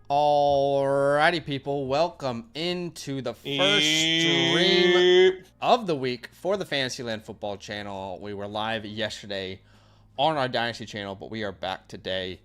Alrighty, people, welcome into the first stream of the week for the Fantasyland Football channel. We were live yesterday on our Dynasty channel, but we are back today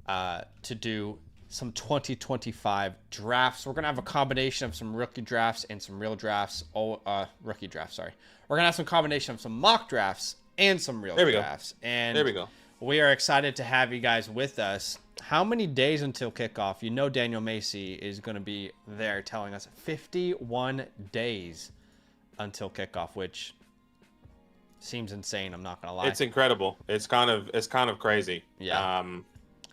to do some 2025 drafts. We're going to have a combination of some rookie drafts and some real drafts. Rookie drafts, sorry. We're going to have some combination of some mock drafts and some real drafts. And there we go. We are excited to have you guys with us. How many days until kickoff? You know Daniel Macy is going to be there telling us 51 days until kickoff, which seems insane. I'm not going to lie. It's incredible. It's kind of crazy. Yeah.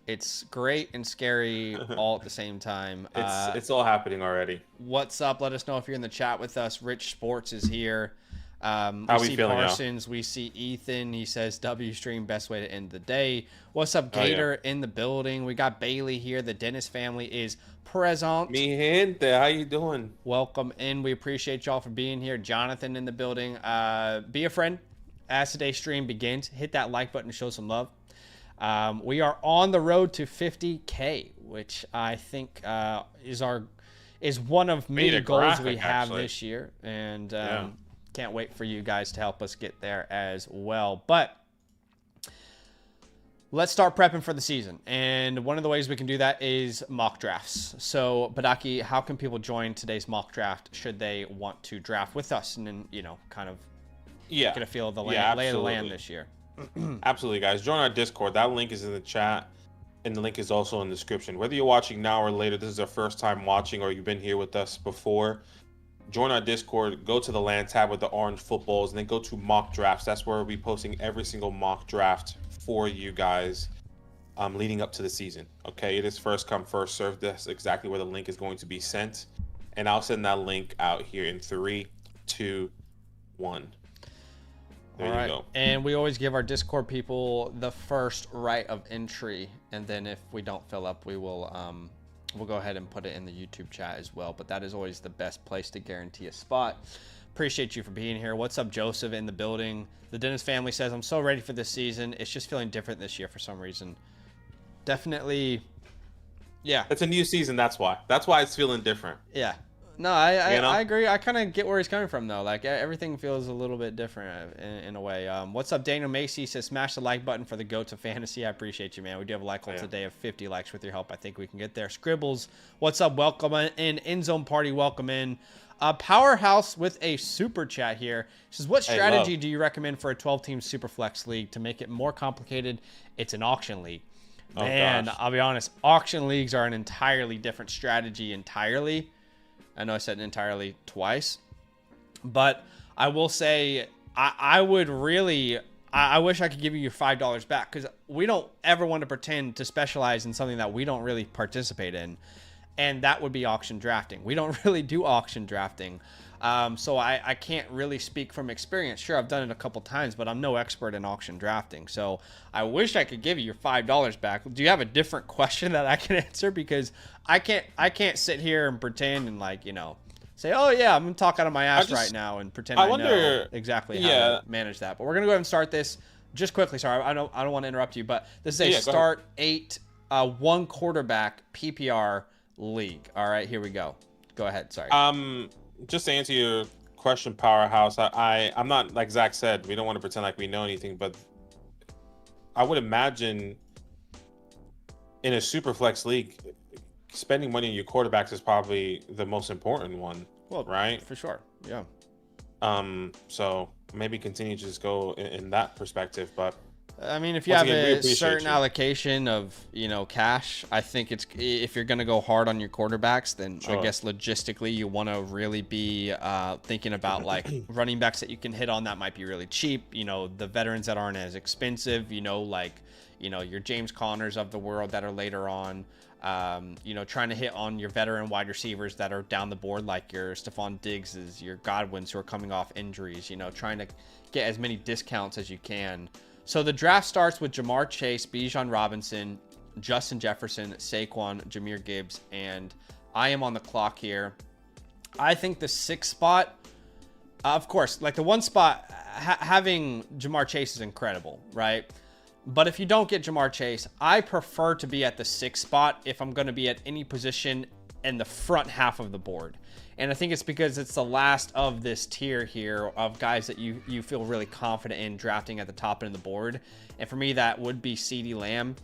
It's great and scary all at the same time. It's all happening already. What's up? Let us know if you're in the chat with us. Rich Sports is here. How we we see feeling, Parsons, we see Ethan. He says W stream, best way to end the day. What's up, Gator in the building? We got Bailey here. The Dennis family is present. Mi gente, how you doing? Welcome in. We appreciate y'all for being here. Jonathan in the building. Be a friend as today's stream begins. Hit that like button to show some love. We are on the road to 50K, which I think is one of many goals we have this year, and can't wait for you guys to help us get there as well. But let's start prepping for the season, and one of the ways we can do that is mock drafts. So, Badaki, how can people join today's mock draft should they want to draft with us and then, kind of get a feel of the lay of the land this year? Absolutely, guys. Join our Discord. That link is in the chat, and the link is also in the description. Whether you're watching now or later, this is our first time watching, or you've been here with us before, join our Discord, go to the land tab with the orange footballs, and then go to mock drafts. That's where we'll be posting every single mock draft for you guys leading up to the season. Okay, it is first come, first serve. That's exactly where the link is going to be sent. And I'll send that link out here in 3, 2, 1. There you go. And we always give our Discord people the first right of entry, and then if we don't fill up, we will we'll go ahead and put it in the YouTube chat as well. But that is always the best place to guarantee a spot. Appreciate you for being here. What's up, Joseph in the building? The Dennis family says, I'm so ready for this season. It's just feeling different this year for some reason. Definitely, yeah. It's a new season, that's why. That's why it's feeling different. Yeah. No, I agree. I kind of get where he's coming from, though. Like, everything feels a little bit different in a way. What's up, Daniel Macy says, smash the like button for the GOAT to Fantasy. I appreciate you, man. We do have a like goal today of 50 likes. With your help, I think we can get there. Scribbles, what's up? Welcome in. End Zone Party, welcome in. Powerhouse with a super chat here. He says, what strategy do you recommend for a 12-team Superflex league to make it more complicated? It's an auction league. Man, I'll be honest. Auction leagues are an entirely different strategy entirely. I know I said entirely twice, but I will say I would really, I wish I could give you your $5 back, because we don't ever want to pretend to specialize in something that we don't really participate in, and that would be auction drafting. We don't really do auction drafting, so I can't really speak from experience. Sure, I've done it a couple times, but I'm no expert in auction drafting, so I wish I could give you your $5 back. Do you have a different question that I can answer? Because I can't sit here and pretend and say, oh yeah, I'm gonna talk out of my ass right now and pretend I know exactly how to manage that. But we're gonna go ahead and start this just quickly. Sorry, I don't want to interrupt you, but this is a start 8 one quarterback PPR league. All right, here we go. Go ahead. Sorry. Just to answer your question, Powerhouse, I'm not, like Zach said, we don't want to pretend like we know anything, but I would imagine in a Superflex league, spending money on your quarterbacks is probably the most important one. Well, right? For sure. Yeah. So maybe continue to just go in that perspective, but I mean, if you have a certain allocation of, cash, I think if you're going to go hard on your quarterbacks, then I guess logistically you want to really be thinking about like running backs that you can hit on that might be really cheap, the veterans that aren't as expensive, your James Connors of the world that are later on, trying to hit on your veteran wide receivers that are down the board, like your Stephon Diggses, your Godwins who are coming off injuries, trying to get as many discounts as you can. So the draft starts with Jamar Chase, Bijan Robinson, Justin Jefferson, Saquon, Jahmyr Gibbs, and I am on the clock here. I think the 6th spot, of course, like the 1 spot, having Jamar Chase is incredible, right? But if you don't get Jamar Chase, I prefer to be at the 6th spot if I'm going to be at any position in the front half of the board. And I think it's because it's the last of this tier here of guys that you feel really confident in drafting at the top end of the board. And for me, that would be CeeDee Lamb.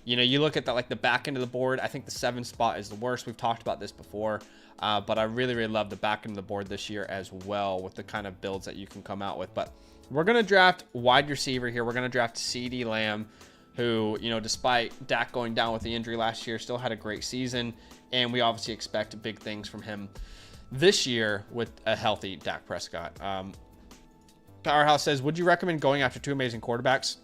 You know, you look at the back end of the board. I think the 7th spot is the worst. We've talked about this before, but I really, really love the back end of the board this year as well with the kind of builds that you can come out with. But we're going to draft wide receiver here. We're going to draft CeeDee Lamb, who, you know, despite Dak going down with the injury last year, still had a great season. And we obviously expect big things from him this year with a healthy Dak Prescott. Powerhouse says, would you recommend going after 2 amazing quarterbacks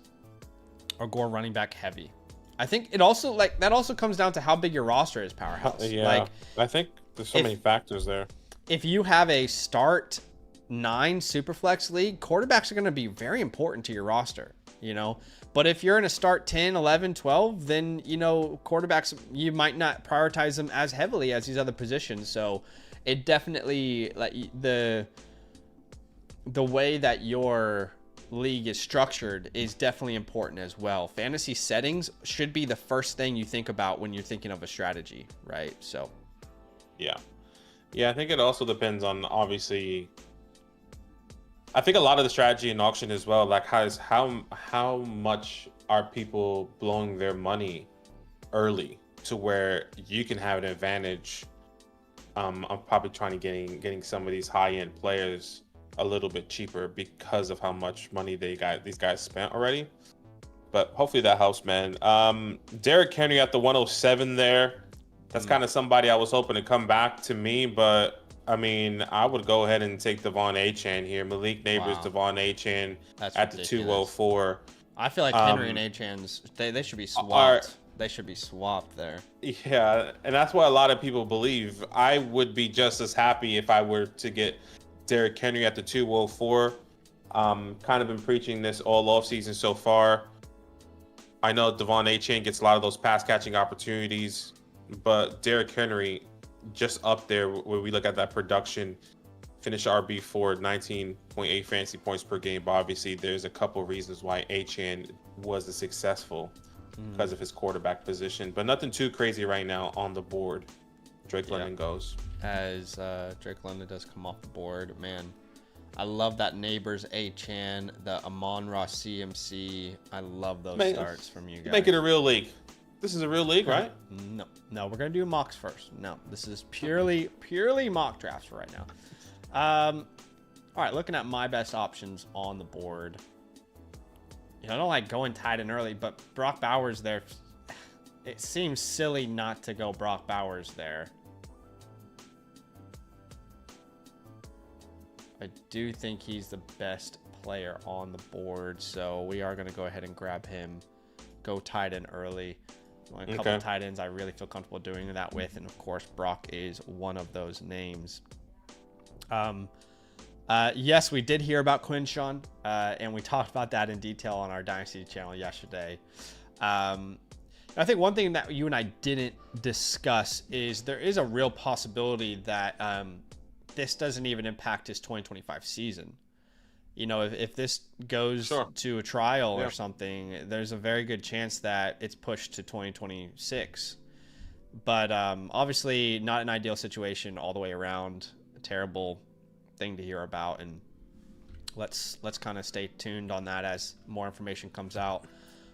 or go running back heavy? I think it also, that also comes down to how big your roster is, Powerhouse. Yeah, I think there's so many factors there. If you have a start 9 Superflex league, quarterbacks are going to be very important to your roster, you know. But if you're in a start 10, 11, 12, then, you know, quarterbacks, you might not prioritize them as heavily as these other positions. So it definitely, the way that your league is structured is definitely important as well. Fantasy settings should be the first thing you think about when you're thinking of a strategy, right? So yeah, I think it also depends on, obviously, I think a lot of the strategy in auction as well, like how much are people blowing their money early to where you can have an advantage. I'm probably trying to getting some of these high-end players a little bit cheaper because of how much money these guys spent already. But hopefully that helps, man. Derrick Henry at the 107 there. That's kind of somebody I was hoping to come back to me, but I mean, I would go ahead and take Devon Achane here. Malik Neighbors, Devon Achane at the 204. I feel like Henry and Achane's, they should be swapped. They should be swapped there. Yeah, and that's what a lot of people believe. I would be just as happy if I were to get Derrick Henry at the 204. Kind of been preaching this all offseason so far. I know Devon Achane gets a lot of those pass catching opportunities, but Derrick Henry just up there where we look at that production, finish RB4, 19.8 fantasy points per game. But obviously, there's a couple reasons why Achane was successful because of his quarterback position. But nothing too crazy right now on the board. Drake London goes. As Drake London does come off the board, man, I love that Neighbors Achane, the Amon-Ra CMC. I love those starts from you guys. Make it a real league. This is a real league, right? No, we're gonna do mocks first. No, this is purely mock drafts for right now. All right, looking at my best options on the board. You know, I don't like going tight end early, but Brock Bowers there. It seems silly not to go Brock Bowers there. I do think he's the best player on the board, so we are going to go ahead and grab him. Go tight end early. A couple of tight ends I really feel comfortable doing that with, and of course Brock is one of those names. Yes, we did hear about Quinshawn, and we talked about that in detail on our Dynasty channel yesterday. I think one thing that you and I didn't discuss is there is a real possibility that this doesn't even impact his 2025 season. You know, if this goes to a trial or something, there's a very good chance that it's pushed to 2026. But obviously not an ideal situation all the way around. A terrible thing to hear about, and let's kind of stay tuned on that as more information comes out.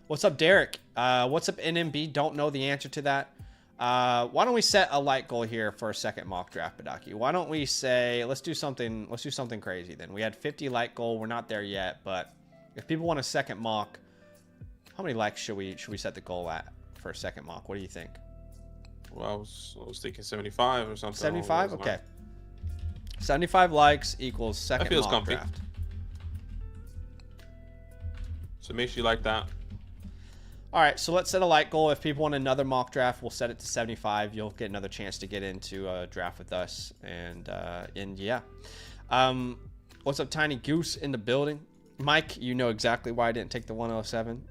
What's up, Derek? What's up, NMB? Don't know the answer to that. Why don't we set a light goal here for a second mock draft, Badaki? Why don't we say let's do something crazy then? We had 50 light goal. We're not there yet, but if people want a second mock, how many likes should we set the goal at for a second mock? What do you think? Well, I was thinking 75 or something. 75? Okay. 75 likes equals second mock draft. So make sure you like that. All right, so let's set a light goal. If people want another mock draft, we'll set it to 75. You'll get another chance to get into a draft with us. And yeah. What's up, Tiny Goose in the building? Mike, you know exactly why I didn't take the 107.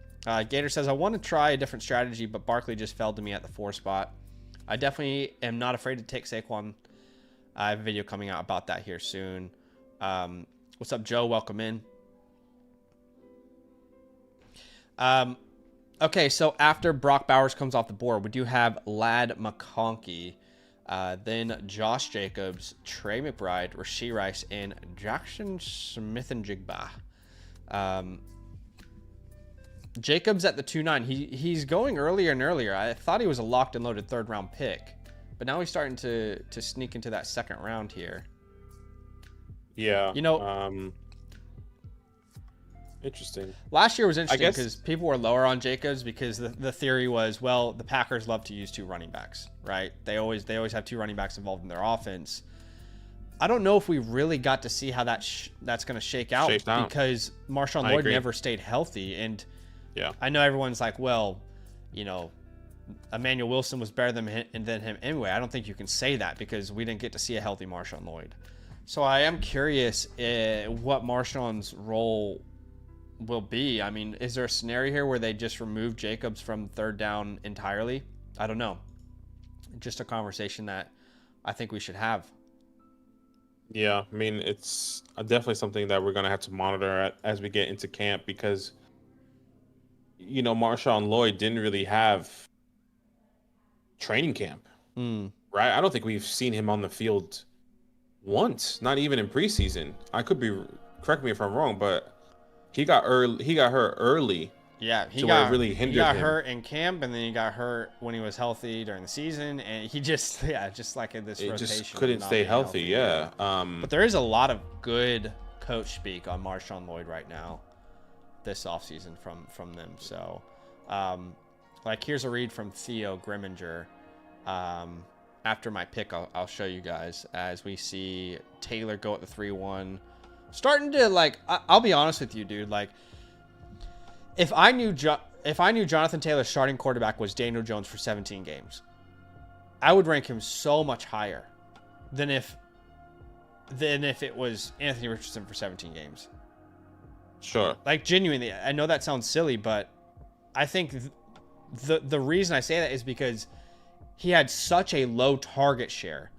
Gator says, I want to try a different strategy, but Barkley just fell to me at the 4 spot. I definitely am not afraid to take Saquon. I have a video coming out about that here soon. What's up, Joe? Welcome in. Okay, so after Brock Bowers comes off the board, we do have Ladd McConkey, then Josh Jacobs, Trey McBride, Rashee Rice, and Jackson Smith-Njigba. Jacobs at the 2-9. He's going earlier and earlier. I thought he was a locked and loaded 3rd-round pick, but now he's starting to sneak into that 2nd round here. Yeah. You know, interesting. Last year was interesting because people were lower on Jacobs because the theory was, well, the Packers love to use 2 running backs, right? They always have 2 running backs involved in their offense. I don't know if we really got to see how that's going to shake out because Marshawn Lloyd never stayed healthy. And yeah, I know everyone's like, well, you know, Emmanuel Wilson was better than him anyway. I don't think you can say that because we didn't get to see a healthy Marshawn Lloyd. So I am curious what Marshawn's role will be. I mean, is there a scenario here where they just remove Jacobs from 3rd down entirely? I don't know. Just a conversation that I think we should have. Yeah, I mean, it's definitely something that we're going to have to monitor as we get into camp because, you know, Marshawn Lloyd didn't really have training camp, right? I don't think we've seen him on the field once, not even in preseason. I could be, correct me if I'm wrong, but he got hurt early. Yeah, he got hurt in camp, and then he got hurt when he was healthy during the season, and he just like in this rotation, just couldn't stay healthy. Yeah. But there is a lot of good coach speak on Marshawn Lloyd right now, this offseason from them. So, like here's a read from Theo Grimminger. After my pick, I'll show you guys as we see Taylor go at the 3-1. Starting to I'll be honest with you, dude. Like, if I knew Jonathan Taylor's starting quarterback was Daniel Jones for 17 games, I would rank him so much higher than if it was Anthony Richardson for 17 games. Sure. Like, genuinely, I know that sounds silly, but I think the reason I say that is because he had such a low target share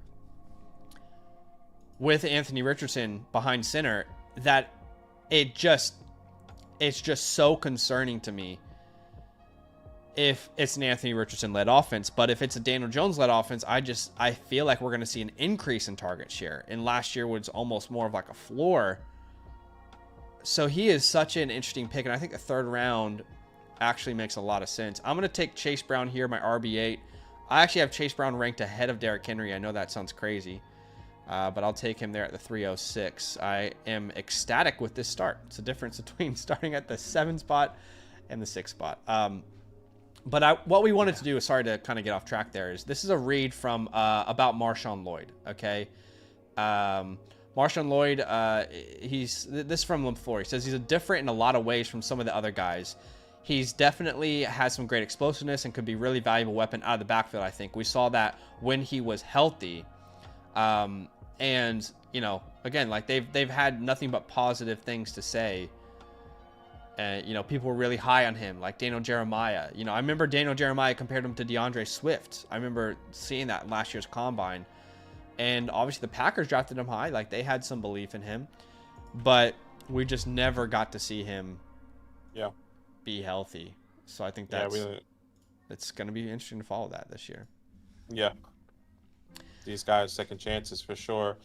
with Anthony Richardson behind center that it's just so concerning to me if it's an Anthony Richardson-led offense. But if it's a Daniel Jones-led offense, I feel like we're going to see an increase in target share. And last year was almost more of like a floor. So he is such an interesting pick, and I think the 3rd round actually makes a lot of sense. I'm going to take Chase Brown here, my RB8. I actually have Chase Brown ranked ahead of Derrick Henry. I know that sounds crazy, but I'll take him there at the 306. I am ecstatic with this start. It's a difference between starting at the 7 spot and the 6 spot. But what we wanted to do, sorry to kind of get off track there, is this is a read from about Marshawn Lloyd, okay? Marshawn Lloyd, this is from LaFleur. He says he's different in a lot of ways from some of the other guys. He's definitely has some great explosiveness and could be a really valuable weapon out of the backfield, I think. We saw that when he was healthy. And, you know, again, like they've had nothing but positive things to say. And, you know, people were really high on him, like Daniel Jeremiah. You know, I remember Daniel Jeremiah compared him to DeAndre Swift. I remember seeing that in last year's combine. And obviously the Packers drafted him high. Like, they had some belief in him. But we just never got to see him be healthy. So I think it's going to be interesting to follow that this year. Yeah. These guys, second chances for sure.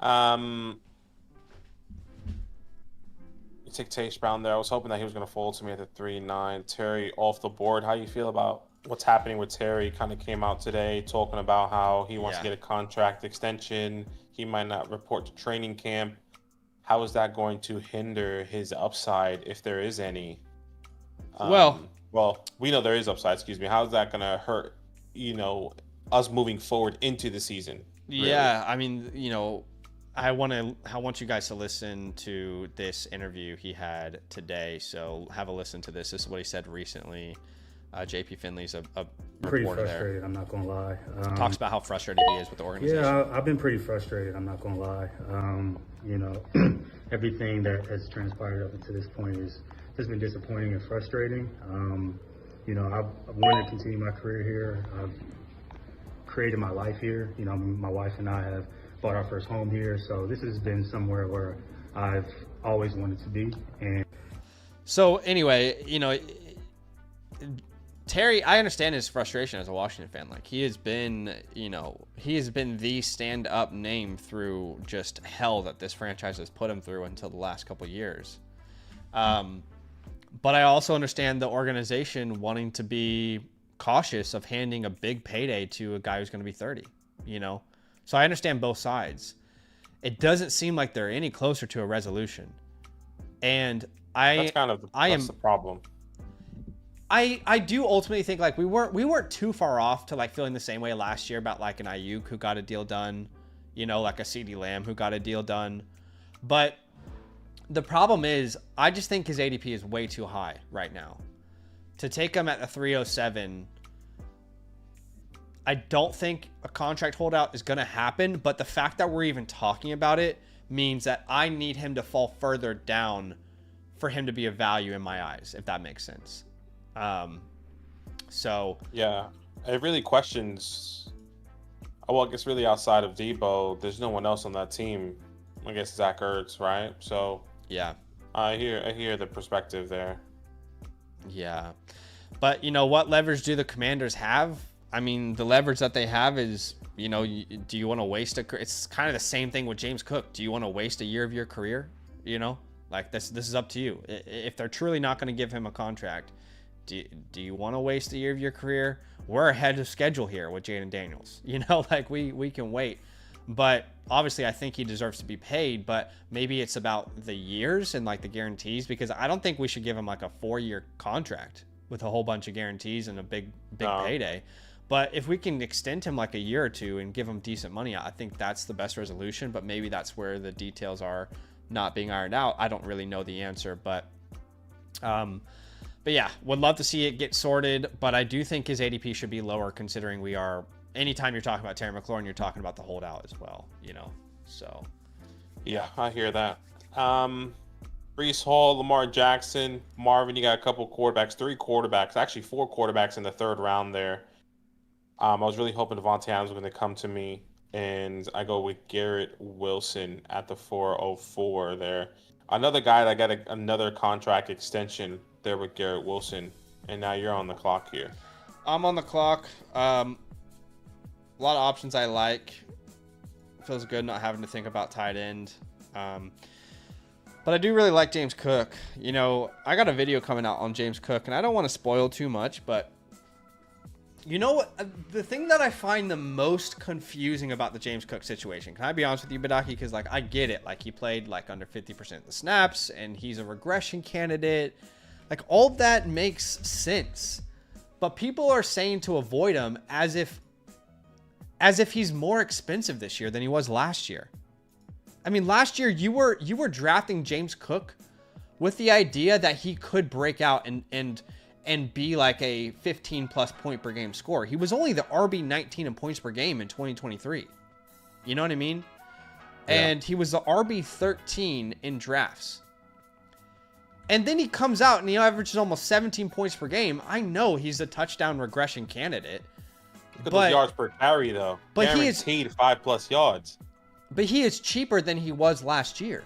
You take Chase Brown there. I was hoping that he was going to fall to me at the 3-9. Terry off the board. How you feel about what's happening with Terry? Kind of came out today talking about how he wants to get a contract extension. He might not report to training camp. How is that going to hinder his upside, if there is any? Well, we know there is upside. Excuse me. How is that going to hurt, you know, us moving forward into the season? Really? Yeah, I mean, you know, I want you guys to listen to this interview he had today. So have a listen to this. This is what he said recently. JP Finley's a pretty reporter frustrated, there. I'm not going to lie. Talks about how frustrated he is with the organization. Yeah, I've been pretty frustrated. I'm not going to lie. You know, everything that has transpired up until this point has been disappointing and frustrating. You know, I've wanted to continue my career here. I've created my life here. You know, my wife and I have bought our first home here. So this has been somewhere where I've always wanted to be. And so anyway, you know, Terry, I understand his frustration as a Washington fan. Like, he has been, the stand-up name through just hell that this franchise has put him through until the last couple of years. But I also understand the organization wanting to be cautious of handing a big payday to a guy who's going to be 30, So I understand both sides. It doesn't seem like they're any closer to a resolution. And that's the problem. I do ultimately think like we weren't too far off to like feeling the same way last year about like an Ayuk who got a deal done, like a CeeDee Lamb who got a deal done. But the problem is I just think his ADP is way too high right now. To take him at the 307, I don't think a contract holdout is going to happen, but the fact that we're even talking about it means that I need him to fall further down for him to be of value in my eyes, if that makes sense. Yeah, it really questions. Well, I guess really outside of Debo, there's no one else on that team. I guess Zach Ertz, right? So yeah, I hear the perspective there. Yeah, but what leverage do the Commanders have? I mean, the leverage that they have is, do you want to waste it's kind of the same thing with James Cook. Do you want to waste a year of your career? Like this is up to you. If they're truly not going to give him a contract, do you want to waste a year of your career? We're ahead of schedule here with Jaden Daniels. Like we can wait. But obviously I think he deserves to be paid, but maybe it's about the years and like the guarantees, because I don't think we should give him like a 4-year contract with a whole bunch of guarantees and a big payday. But if we can extend him like a year or two and give him decent money, I think that's the best resolution. But maybe that's where the details are not being ironed out. I don't really know the answer, but yeah, would love to see it get sorted. But I do think his ADP should be lower, considering we are. Anytime you're talking about Terry McLaurin, you're talking about the holdout as well. So. Yeah, I hear that. Breece Hall, Lamar Jackson, Marvin. You got a couple quarterbacks, 3 quarterbacks, actually 4 quarterbacks in the 3rd round there. I was really hoping Devontae Adams was going to come to me, and I go with Garrett Wilson at the 404 there. Another guy that got another contract extension there with Garrett Wilson, and now you're on the clock here. I'm on the clock. A lot of options I like. Feels good not having to think about tight end. But I do really like James Cook. I got a video coming out on James Cook, and I don't want to spoil too much, but the thing that I find the most confusing about the James Cook situation, can I be honest with you, Badaki? Because like I get it, like he played like under 50% of the snaps, and he's a regression candidate. Like all that makes sense, but people are saying to avoid him as if he's more expensive this year than he was last year. I mean, last year you were drafting James Cook with the idea that he could break out and be like a 15+ point per game scorer. He was only the RB 19 in points per game in 2023. You know what I mean? Yeah. And he was the RB 13 in drafts. And then he comes out and he averages almost 17 points per game. I know he's a touchdown regression candidate. Look at those yards per carry, though. But guaranteed 5+ yards. But he is cheaper than he was last year.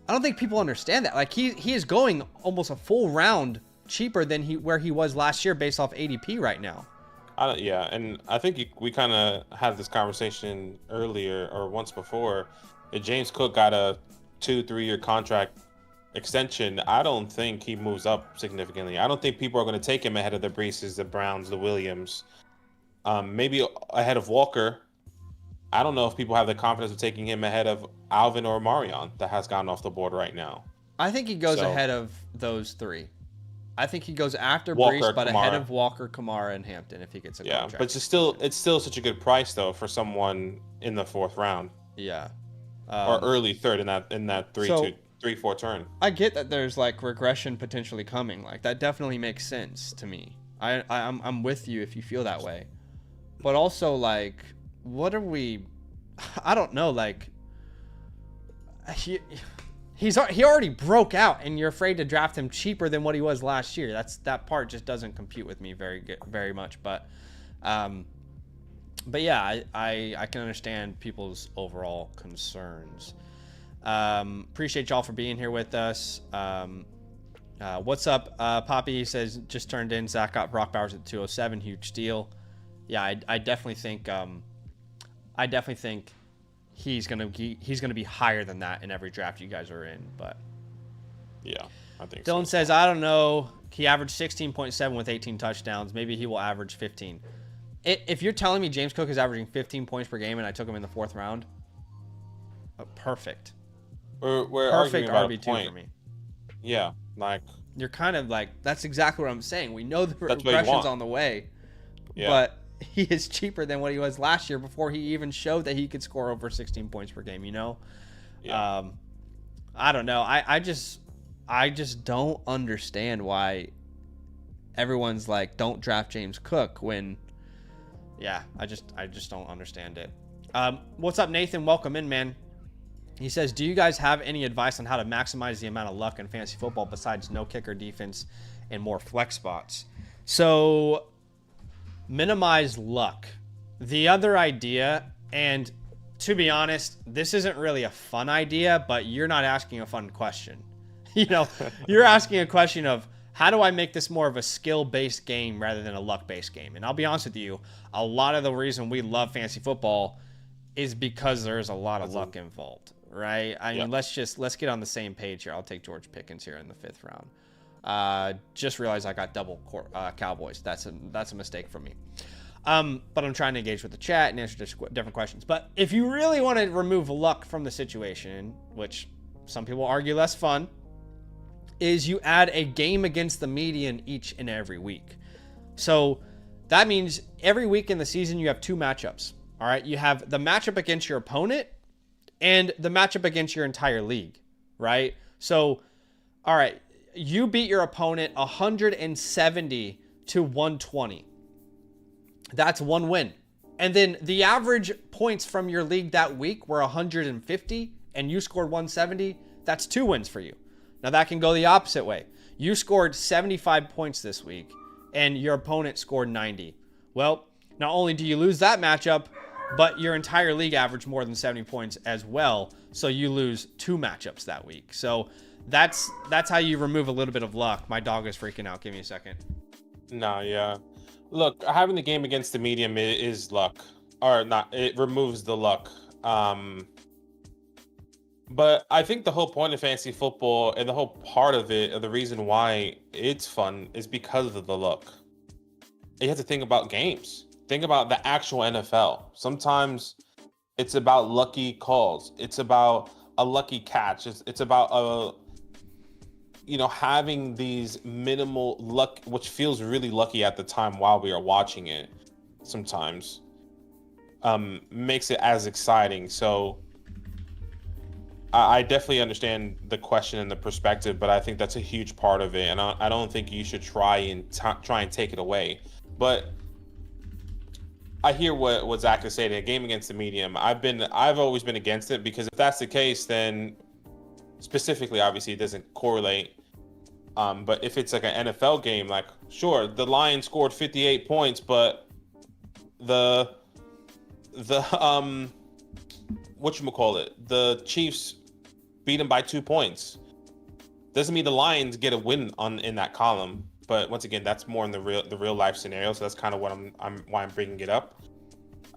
I don't think people understand that. Like he is going almost a full round cheaper than where he was last year based off ADP right now. Yeah, and I think we kind of had this conversation earlier or once before. If James Cook got a 2-3 year contract extension, I don't think he moves up significantly. I don't think people are going to take him ahead of the Breeses, the Browns, the Williams. Maybe ahead of Walker. I don't know if people have the confidence of taking him ahead of Alvin or Marion that has gotten off the board right now. I think he goes ahead of those 3. I think he goes after Brees, but ahead of Walker, Kamara, and Hampton if he gets a contract. Yeah, but it's still such a good price though for someone in the 4th round. Yeah, or early 3rd in that 3-4 turn. I get that there's like regression potentially coming. Like that definitely makes sense to me. I'm with you if you feel that way, but also like, what are we? I don't know. Like he already broke out, and you're afraid to draft him cheaper than what he was last year. That part just doesn't compute with me very much. But yeah, I can understand people's overall concerns. Appreciate y'all for being here with us. What's up, Poppy? He says just turned in. Zach got Brock Bowers at 207. Huge deal. Yeah, I definitely think he's gonna be higher than that in every draft you guys are in. But yeah, I think Dylan says I don't know. He averaged 16.7 with 18 touchdowns. Maybe he will average 15. If you're telling me James Cook is averaging 15 points per game and I took him in the 4th round, perfect. We're Perfect RB2 for me. Yeah, like you're kind of like that's exactly what I'm saying. We know the regression's on the way, but he is cheaper than what he was last year before he even showed that he could score over 16 points per game. I don't know. I just don't understand why everyone's like don't draft James Cook when. Yeah, I just don't understand it. What's up, Nathan? Welcome in, man. He says, do you guys have any advice on how to maximize the amount of luck in fantasy football besides no kicker defense and more flex spots? So, minimize luck. The other idea, and to be honest, this isn't really a fun idea, but you're not asking a fun question. You're asking a question of, how do I make this more of a skill-based game rather than a luck-based game? And I'll be honest with you, a lot of the reason we love fantasy football is because there's a lot of luck involved. Right? I mean, let's get on the same page here. I'll take George Pickens here in the 5th round. Just realized I got double Cowboys. That's a mistake from me. But I'm trying to engage with the chat and answer different questions. But if you really want to remove luck from the situation, which some people argue less fun, is you add a game against the median each and every week. So that means every week in the season you have 2 matchups. All right, you have the matchup against your opponent and the matchup against your entire league, right? So, all right, you beat your opponent 170 to 120. That's 1 win. And then the average points from your league that week were 150 and you scored 170. That's 2 wins for you. Now that can go the opposite way. You scored 75 points this week and your opponent scored 90. Well, not only do you lose that matchup, but your entire league averaged more than 70 points as well, so you lose 2 matchups that week. So that's how you remove a little bit of luck. My dog is freaking out. Give me a second. No, yeah. Look, having the game against the medium is luck. Or not, it removes the luck. But I think the whole point of fantasy football and the whole part of it, or the reason why it's fun, is because of the luck. You have to think about games. Think about the actual NFL. Sometimes it's about lucky calls. It's about a lucky catch. It's about having these minimal luck, which feels really lucky at the time while we are watching it. Sometimes makes it as exciting. So I definitely understand the question and the perspective, but I think that's a huge part of it, and I don't think you should try and take it away. But I hear what Zach is saying. A game against the medium, I've always been against it, because if that's the case, then specifically, obviously, it doesn't correlate. But if it's like an NFL game, like sure, the Lions scored 58 points, but the the Chiefs beat them by 2 points. Doesn't mean the Lions get a win in that column. But once again, that's more in the real life scenario. So that's kind of what why I'm bringing it up.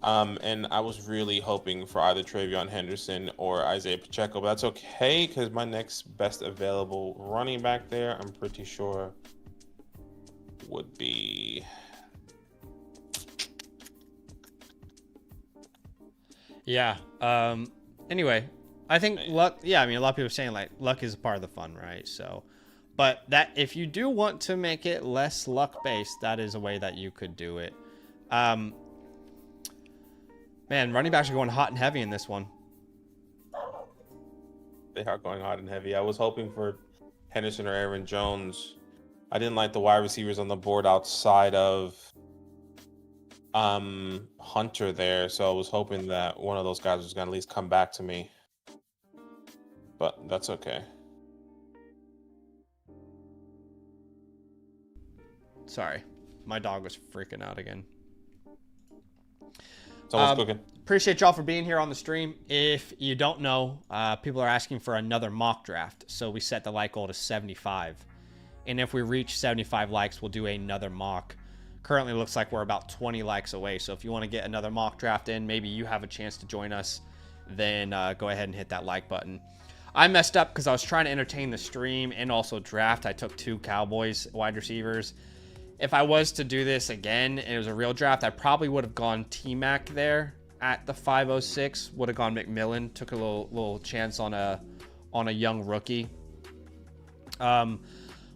And I was really hoping for either Travion Henderson or Isaiah Pacheco, but that's okay, because my next best available running back there, I'm pretty sure, would be. Yeah. Anyway, I think luck. Yeah, I mean, a lot of people are saying like luck is a part of the fun, right? So. But that if you do want to make it less luck-based, that is a way that you could do it. Man, running backs are going hot and heavy in this one. They are going hot and heavy. I was hoping for Henderson or Aaron Jones. I didn't like the wide receivers on the board outside of Hunter there, so I was hoping that one of those guys was going to at least come back to me. But that's okay. Sorry, my dog was freaking out again. Someone's cooking. Appreciate y'all for being here on the stream. If you don't know, people are asking for another mock draft, so we set the like goal to 75. And if we reach 75 likes, we'll do another mock. Currently looks like we're about 20 likes away. So if you want to get another mock draft in, maybe you have a chance to join us, then go ahead and hit that like button. I messed up because I was trying to entertain the stream and also draft. I took 2 Cowboys wide receivers. If I was to do this again and it was a real draft, I probably would have gone T-Mac there at the 506. Would have gone McMillan. Took a little chance on a young rookie.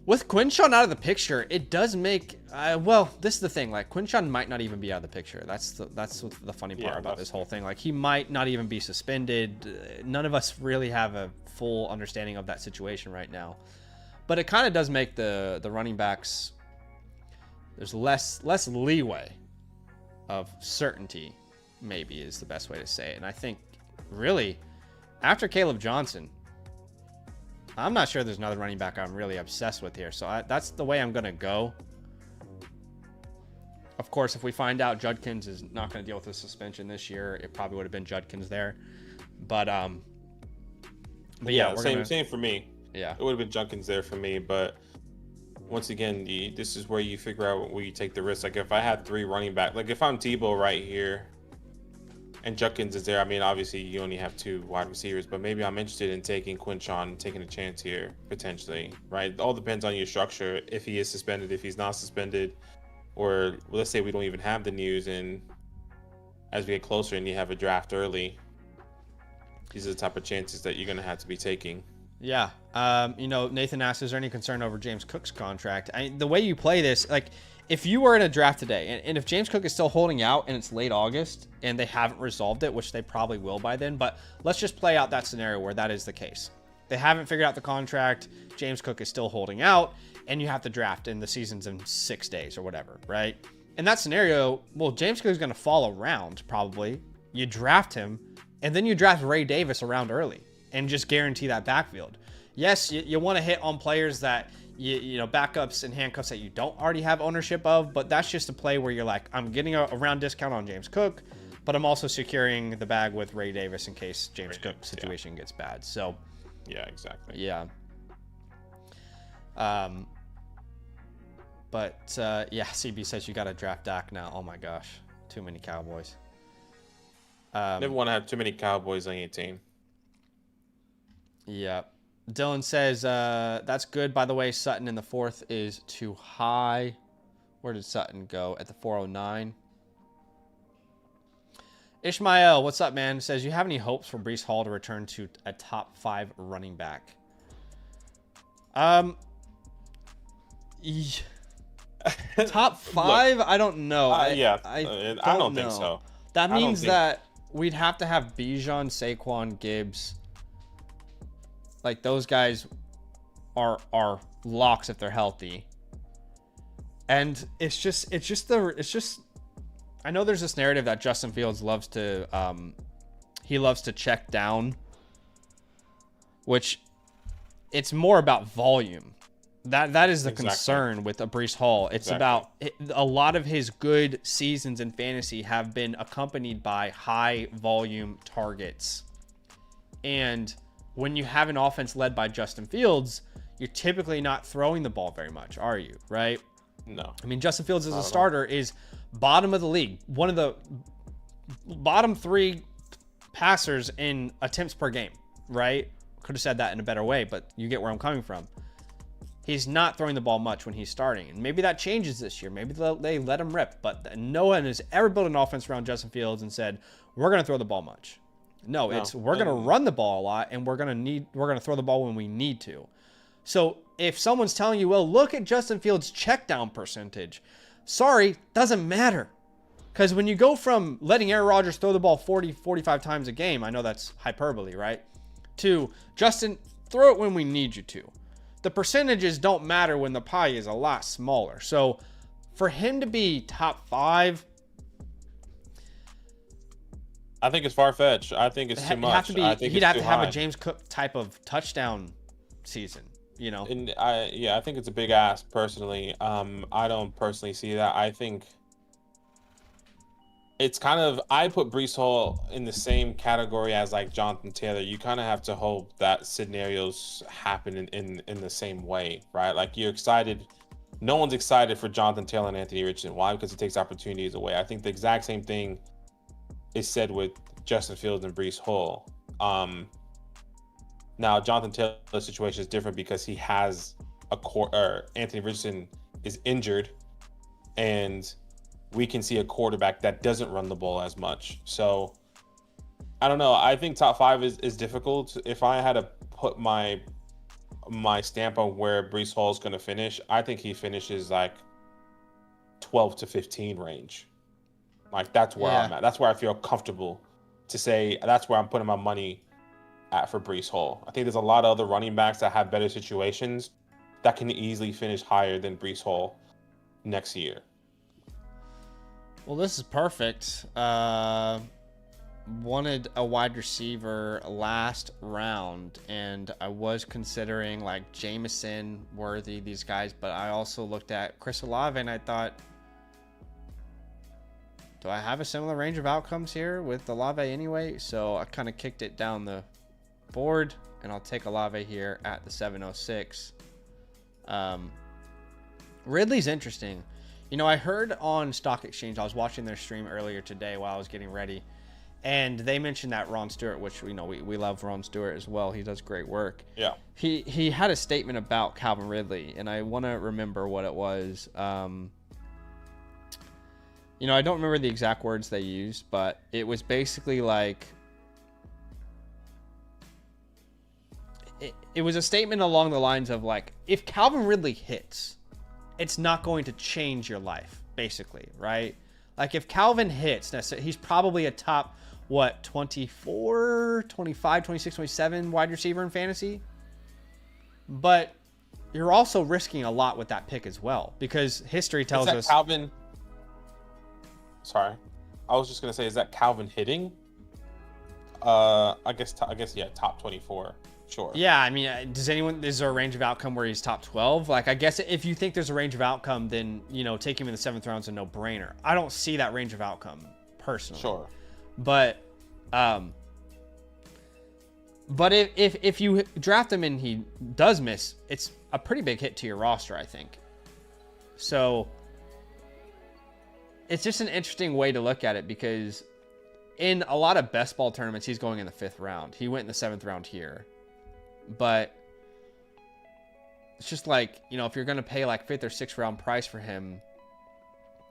With Quinshon out of the picture, it does make well, this is the thing, like Quinshon might not even be out of the picture. That's the funny part about this whole thing. Like he might not even be suspended. None of us really have a full understanding of that situation right now. But it kind of does make the running backs, there's less leeway of certainty, maybe is the best way to say it. And I think really after Caleb Johnson, I'm not sure there's another running back I'm really obsessed with here. So that's the way I'm going to go. Of course, if we find out Judkins is not going to deal with the suspension this year, it probably would have been Judkins there. But yeah, same for me. Yeah, it would have been Judkins there for me. But once again, this is where you figure out where you take the risk. Like if I had 3 running back, like if I'm Tebow right here, and Judkins is there. I mean, obviously, you only have 2 wide receivers, but maybe I'm interested in taking Quinshon, taking a chance here, potentially, right? It all depends on your structure. If he is suspended, if he's not suspended, or let's say we don't even have the news, and as we get closer and you have a draft early, these are the type of chances that you're going to have to be taking. Yeah. Nathan asks, is there any concern over James Cook's contract? The way you play this, like, if you were in a draft today, and if James Cook is still holding out and it's late August and they haven't resolved it, which they probably will by then, but let's just play out that scenario where that is the case. They haven't figured out the contract, James Cook is still holding out, and you have to draft and the season's in 6 days or whatever, right? In that scenario, well, James Cook is going to fall around probably. You draft him, and then you draft Ray Davis around early and just guarantee that backfield. Yes, you want to hit on players that you know, backups and handcuffs that you don't already have ownership of, but that's just a play where you're like, I'm getting a round discount on James Cook, but I'm also securing the bag with Ray Davis in case James Cook's situation gets bad. So yeah, exactly. Yeah. CB says you got to draft Dak now. Oh my gosh, too many Cowboys. Never want to have too many Cowboys on your team. Yeah. Dylan says, that's good. By the way, Sutton in the 4th is too high. Where did Sutton go? At the 409. Ishmael, what's up, man? Says, you have any hopes for Breece Hall to return to a top 5 running back? Top 5? Look, I don't know. I don't think so. That means that we'd have to have Bijan, Saquon, Gibbs. Like those guys are locks if they're healthy. And it's just I know there's this narrative that Justin Fields loves to check down, which it's more about volume. That is the concern with a Breece Hall. It's about a lot of his good seasons in fantasy have been accompanied by high volume targets. And when you have an offense led by Justin Fields, you're typically not throwing the ball very much, are you? Right? No. I mean, Justin Fields as a starter is bottom of the league. One of the bottom 3 passers in attempts per game, right? Could have said that in a better way, but you get where I'm coming from. He's not throwing the ball much when he's starting. And maybe that changes this year. Maybe they let him rip. But no one has ever built an offense around Justin Fields and said, we're going to throw the ball much. No, it's we're going to run the ball a lot, and we're going to throw the ball when we need to. So if someone's telling you, well, look at Justin Fields' check down percentage. Sorry, doesn't matter. Because when you go from letting Aaron Rodgers throw the ball 40, 45 times a game, I know that's hyperbole, right? To Justin, throw it when we need you to. The percentages don't matter when the pie is a lot smaller. So for him to be top 5, I think it's far-fetched. I think it's too much. He'd have to have a James Cook type of touchdown season, you know? And I think it's a big ask, personally. I don't personally see that. I think it's kind of, I put Breece Hall in the same category as like Jonathan Taylor. You kind of have to hope that scenarios happen in the same way, right? Like you're excited. No one's excited for Jonathan Taylor and Anthony Richardson. Why? Because it takes opportunities away. I think the exact same thing is said with Justin Fields and Breece Hall. Now Jonathan Taylor's situation is different because he has Anthony Richardson is injured, and we can see a quarterback that doesn't run the ball as much. So I don't know. I think top 5 is difficult. If I had to put my stamp on where Breece Hall is going to finish, I think he finishes like 12 to 15 range. Like that's where I'm at. That's where I feel comfortable to say that's where I'm putting my money at for Breece Hall. I think there's a lot of other running backs that have better situations that can easily finish higher than Breece Hall next year. Well, this is perfect. Wanted a wide receiver last round, and I was considering like Jameson, Worthy, these guys, but I also looked at Chris Olave, and I thought, do I have a similar range of outcomes here with Olave anyway? So I kind of kicked it down the board, and I'll take Olave here at the 706. Ridley's interesting. You know, I heard on Stock Exchange, I was watching their stream earlier today while I was getting ready, and they mentioned that Ron Stewart, which we love Ron Stewart as well. He does great work. Yeah. He had a statement about Calvin Ridley, and I want to remember what it was. You know, I don't remember the exact words they used, but it was basically like, it was a statement along the lines of like, if Calvin Ridley hits, it's not going to change your life, basically, right? Like if Calvin hits, he's probably a top, 24, 25, 26, 27 wide receiver in fantasy. But you're also risking a lot with that pick as well, because history tells us Calvin. Sorry, I was just gonna say, is that Calvin hitting? I guess yeah, top 24. Sure. Yeah, I mean, is there a range of outcome where he's top 12? Like, I guess if you think there's a range of outcome, then, you know, take him in the 7th round is a no-brainer. I don't see that range of outcome, personally. Sure. But if you draft him and he does miss, it's a pretty big hit to your roster, I think. So, it's just an interesting way to look at it, because in a lot of best ball tournaments, he's going in the 5th round. He went in the 7th round here. But it's just like, you know, if you're going to pay like 5th or 6th round price for him,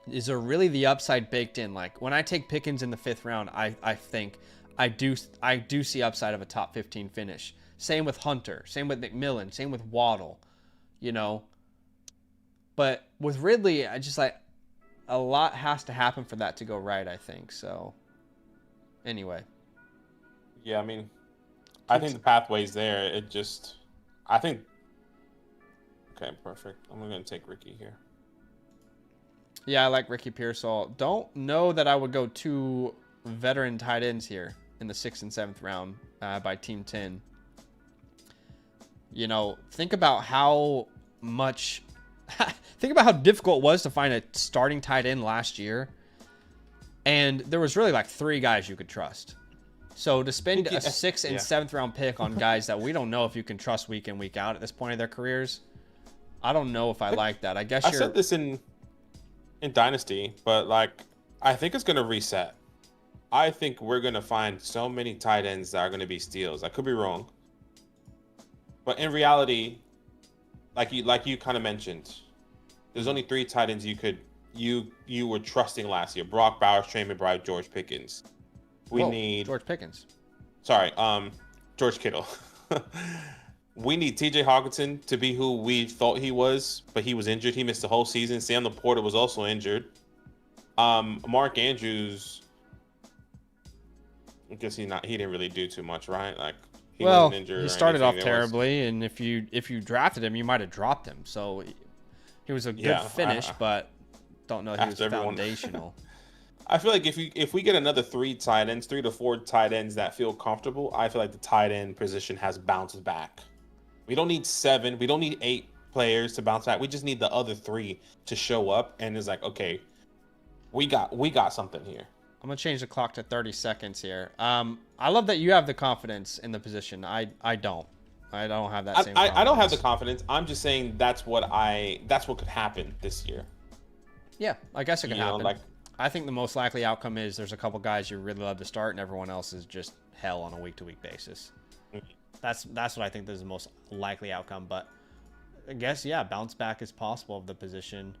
is there really the upside baked in? Like when I take Pickens in the 5th round, I think I do see upside of a top 15 finish. Same with Hunter, same with McMillan, same with Waddle, you know. But with Ridley, I just like, a lot has to happen for that to go right, I think. So anyway. Yeah, I mean, I think the pathway's there. Okay, perfect. I'm going to take Ricky here. Yeah, I like Ricky Pearsall. Don't know that I would go 2 veteran tight ends here in the 6th and 7th round by Team 10. You know, think about how difficult it was to find a starting tight end last year. And there was really like 3 guys you could trust. So to spend a 6th and 7th round pick on guys that we don't know if you can trust week in, week out at this point of their careers, I don't know if I like that. I guess I said this in Dynasty, but like I think it's gonna reset. I think we're gonna find so many tight ends that are gonna be steals. I could be wrong, but in reality, like you kind of mentioned, there's only 3 tight ends you were trusting last year: Brock Bowers, Trey McBride, George Pickens. We need George Pickens. Sorry, George Kittle. We need TJ Hawkinson to be who we thought he was, but he was injured. He missed the whole season. Sam Laporta was also injured. Mark Andrews, I guess he didn't really do too much, right? Like he wasn't injured. He started off terribly, and if you drafted him, you might have dropped him. So he was a good finish, but don't know he was foundational. I feel like if we get another 3 to 4 tight ends that feel comfortable, I feel like the tight end position has bounced back. We don't need 7, we don't need 8 players to bounce back. We just need the other 3 to show up, and it's like, okay, we got something here. I'm gonna change the clock to 30 seconds here. I love that you have the confidence in the position. I don't. I don't have that same confidence. I don't have the confidence. I'm just saying that's what could happen this year. Yeah, I guess it could happen. I think the most likely outcome is there's a couple guys you really love to start, and everyone else is just hell on a week-to-week basis. That's what I think is the most likely outcome. But I guess, yeah, bounce back is possible of the position.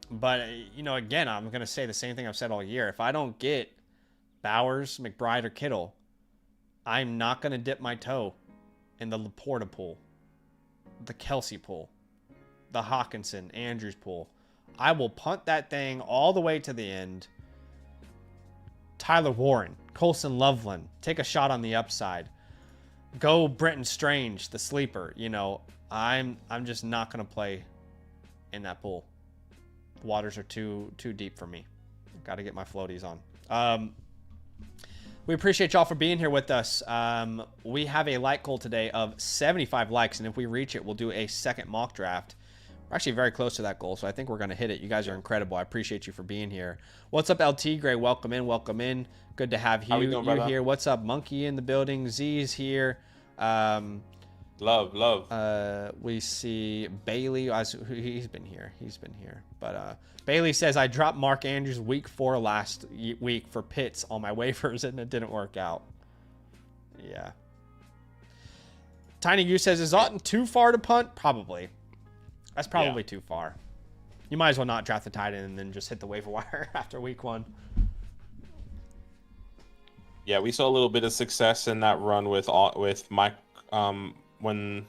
But, you know, again, I'm going to say the same thing I've said all year. If I don't get Bowers, McBride, or Kittle, I'm not going to dip my toe in the Laporta pool, the Kelsey pool, the Hawkinson, Andrews pool. I will punt that thing all the way to the end. Tyler Warren, Colson Loveland, take a shot on the upside. Go Brenton Strange, the sleeper. You know, I'm just not going to play in that pool. The waters are too deep for me. Got to get my floaties on. We appreciate y'all for being here with us. We have a like goal today of 75 likes, and if we reach it, we'll do a second mock draft. We're actually very close to that goal, so I think we're going to hit it. You guys are incredible. I appreciate you for being here. What's up, LT Gray? Welcome in. Welcome in. Good to have you here. What's up, Monkey in the building? Z's here. Love. We see Bailey. He's been here. But Bailey says, I dropped Mark Andrews week 4 last week for Pitts on my waivers, and it didn't work out. Yeah. Tiny Goose says, is Auten too far to punt? Probably. That's probably too far. You might as well not draft the tight end and then just hit the waiver wire after week 1. Yeah, we saw a little bit of success in that run with Mike when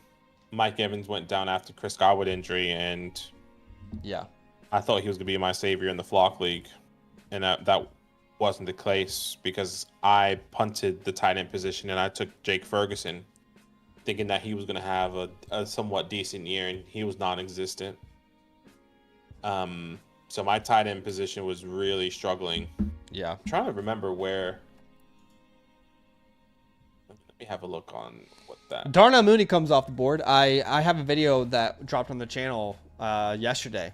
Mike Evans went down after Chris Godwin injury, and I thought he was going to be my savior in the flock league, and that wasn't the case because I punted the tight end position and I took Jake Ferguson, thinking that he was going to have a somewhat decent year, and he was non-existent. So my tight end position was really struggling. Yeah. I'm trying to remember where. Let me have a look on what that. Darnell Mooney comes off the board. I have a video that dropped on the channel yesterday,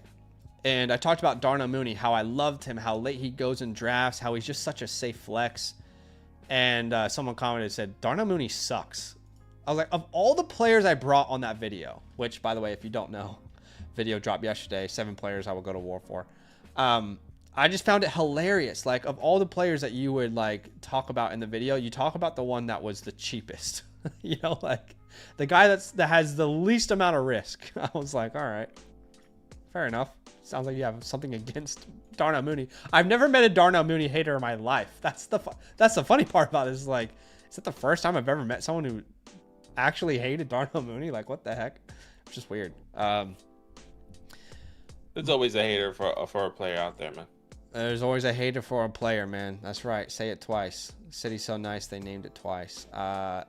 and I talked about Darnell Mooney, how I loved him, how late he goes in drafts, how he's just such a safe flex. And someone commented, said, Darnell Mooney sucks. I was like, of all the players I brought on that video, which, by the way, if you don't know, video dropped yesterday, 7 players I will go to war for. I just found it hilarious. Like, of all the players that you would, like, talk about in the video, you talk about the one that was the cheapest. You know, like, the guy that has the least amount of risk. I was like, all right, fair enough. Sounds like you have something against Darnell Mooney. I've never met a Darnell Mooney hater in my life. That's the funny part about it. Is like, is it the first time I've ever met someone who actually hated Darnell Mooney? Like, what the heck? It's just weird. There's always a hater for a player out there, man. There's always a hater for a player, man. That's right. Say it twice. The city's so nice they named it twice. I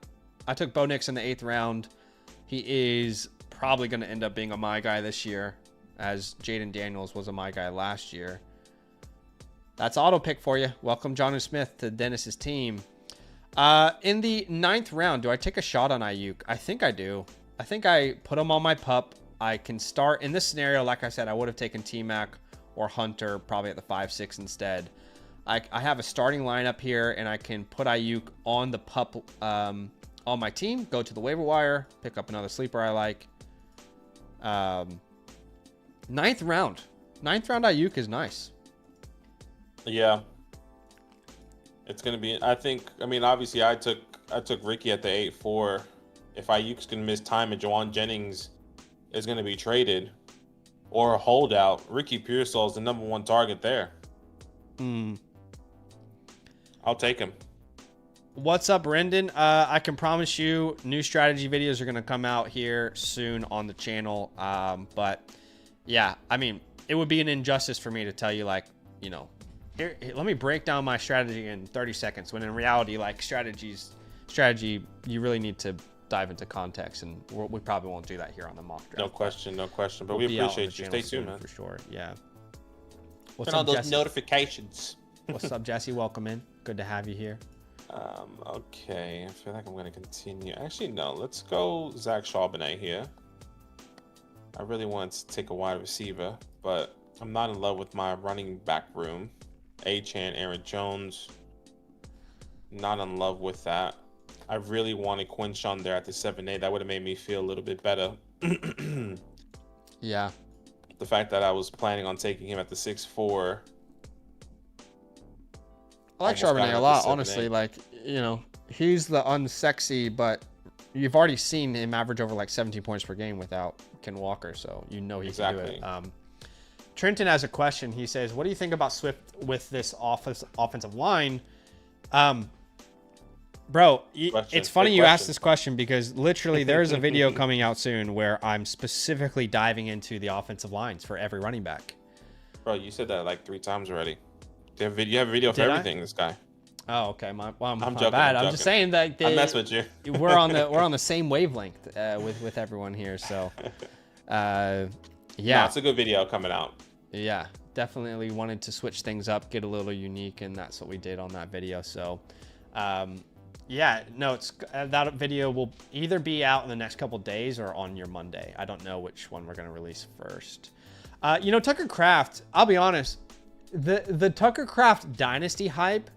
took Bo Nix in the 8th round. He is probably going to end up being a my guy this year, as Jaden Daniels was a my guy last year. That's auto pick for you. Welcome Jonnu Smith to Dennis's team. In the 9th round, do I take a shot on Ayuk? I think I do. I think I put him on my pup. I can start in this scenario. Like I said, I would have taken T-Mac or Hunter probably at the 5-6 instead. I have a starting lineup here, and I can put Ayuk on the pup on my team, go to the waiver wire, pick up another sleeper I like. 9th round. 9th round Ayuk is nice. Yeah. It's going to be, obviously I took Ricky at the 8-4. If Ayuk's going to miss time and Jawan Jennings is going to be traded or a holdout, Ricky Pearsall is the number 1 target there. I'll take him. What's up, Rendon? I can promise you new strategy videos are going to come out here soon on the channel. But yeah, I mean, it would be an injustice for me to tell you, like, you know, here, let me break down my strategy in 30 seconds when in reality, like, strategy, you really need to dive into context, and we probably won't do that here on the mock draft. No question. But we appreciate you. Stay tuned, man. For sure. Yeah. Turn on those notifications. What's up, Jesse? Welcome in. Good to have you here. Okay. I feel like I'm going to continue. Actually, no. Let's go Zach Charbonnet here. I really want to take a wide receiver, but I'm not in love with my running back room. Achane, Aaron Jones. Not in love with that. I really wanted Quinshon there at the 7-8. That would have made me feel a little bit better. Yeah. The fact that I was planning on taking him at the 6-4. I like Charbonnet a lot, honestly. Like, you know, he's the unsexy, but you've already seen him average over like 17 points per game without Ken Walker, so you know he can do it. Trenton has a question. He says, what do you think about Swift with this offensive line? Bro, it's funny you asked this question because literally there's a video coming out soon where I'm specifically diving into the offensive lines for every running back. Bro, you said that like 3 times already. You have a video for everything, this guy. Oh, okay. I'm joking, bad. I'm just saying that I'm messing with you. we're on the same wavelength with everyone here. So, yeah, no, it's a good video coming out. Yeah, definitely wanted to switch things up, get a little unique, and that's what we did on that video. So, yeah, no, it's that video will either be out in the next couple days or on your Monday. I don't know which one we're gonna release first. You know, Tucker Kraft. I'll be honest, the Tucker Kraft dynasty hype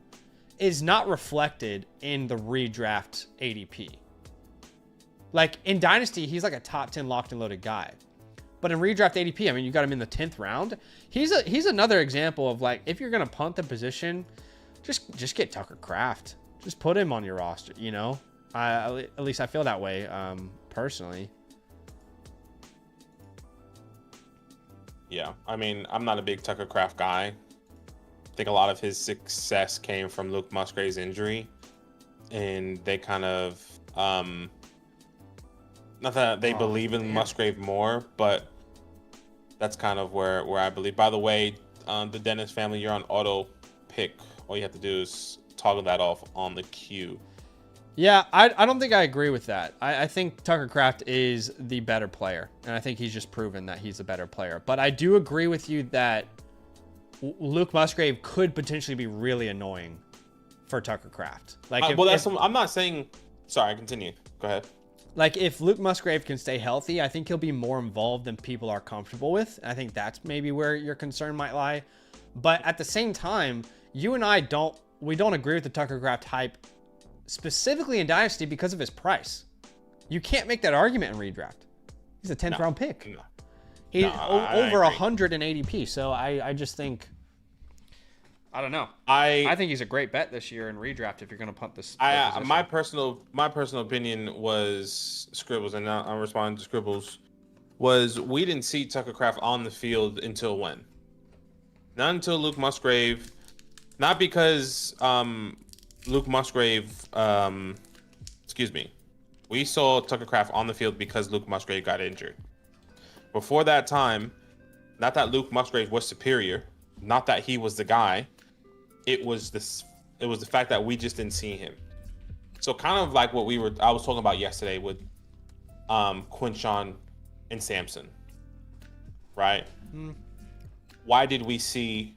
is not reflected in the redraft ADP. Like in dynasty, he's like a top 10 locked and loaded guy. But in redraft ADP, I mean, you got him in the 10th round. He's another example of like, if you're going to punt the position, just get Tucker Kraft. Just put him on your roster, you know? At least I feel that way, personally. Yeah, I mean, I'm not a big Tucker Kraft guy. I think a lot of his success came from Luke Musgrave's injury. And they kind of... not that they believe in Musgrave more, but that's kind of where I believe. By the way, the Dennis family, you're on auto pick. All you have to do is toggle that off on the queue. Yeah, I don't think I agree with that. I think Tucker Kraft is the better player, and I think he's just proven that he's a better player. But I do agree with you that Luke Musgrave could potentially be really annoying for Tucker Kraft. Like, I'm not saying... Sorry, continue. Go ahead. Like, if Luke Musgrave can stay healthy, I think he'll be more involved than people are comfortable with. I think that's maybe where your concern might lie. But at the same time, you and I don't agree with the Tucker Kraft hype specifically in Dynasty because of his price. You can't make that argument in redraft. He's a 10th round pick. No. He's over 100 in ADP. So I just think... I don't know. I think he's a great bet this year in redraft if you're going to punt this. My personal opinion was Scribbles, and now I'm responding to Scribbles. Was we didn't see Tucker Kraft on the field until when? Not until Luke Musgrave. Not because Luke Musgrave. Excuse me. We saw Tucker Kraft on the field because Luke Musgrave got injured. Before that time, not that Luke Musgrave was superior, not that he was the guy. It was the fact that we just didn't see him. So kind of like what I was talking about yesterday with Quinshon and Samson, right? Why did we see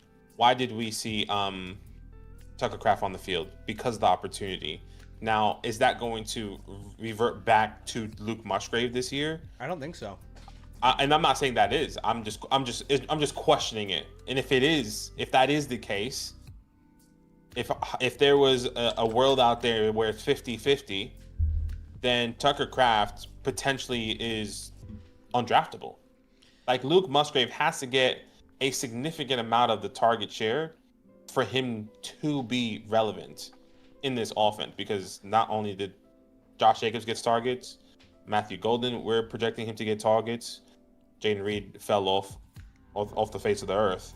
Tucker Kraft on the field? Because of the opportunity. Now, is that going to revert back to Luke Musgrave this year? I don't think so. And I'm not saying that is. I'm just questioning it. And if that is the case, if there was a world out there where it's 50-50, then Tucker Kraft potentially is undraftable. Like, Luke Musgrave has to get a significant amount of the target share for him to be relevant in this offense, because not only did Josh Jacobs get targets, Matthew Golden, we're projecting him to get targets. Jaden Reed fell off the face of the earth.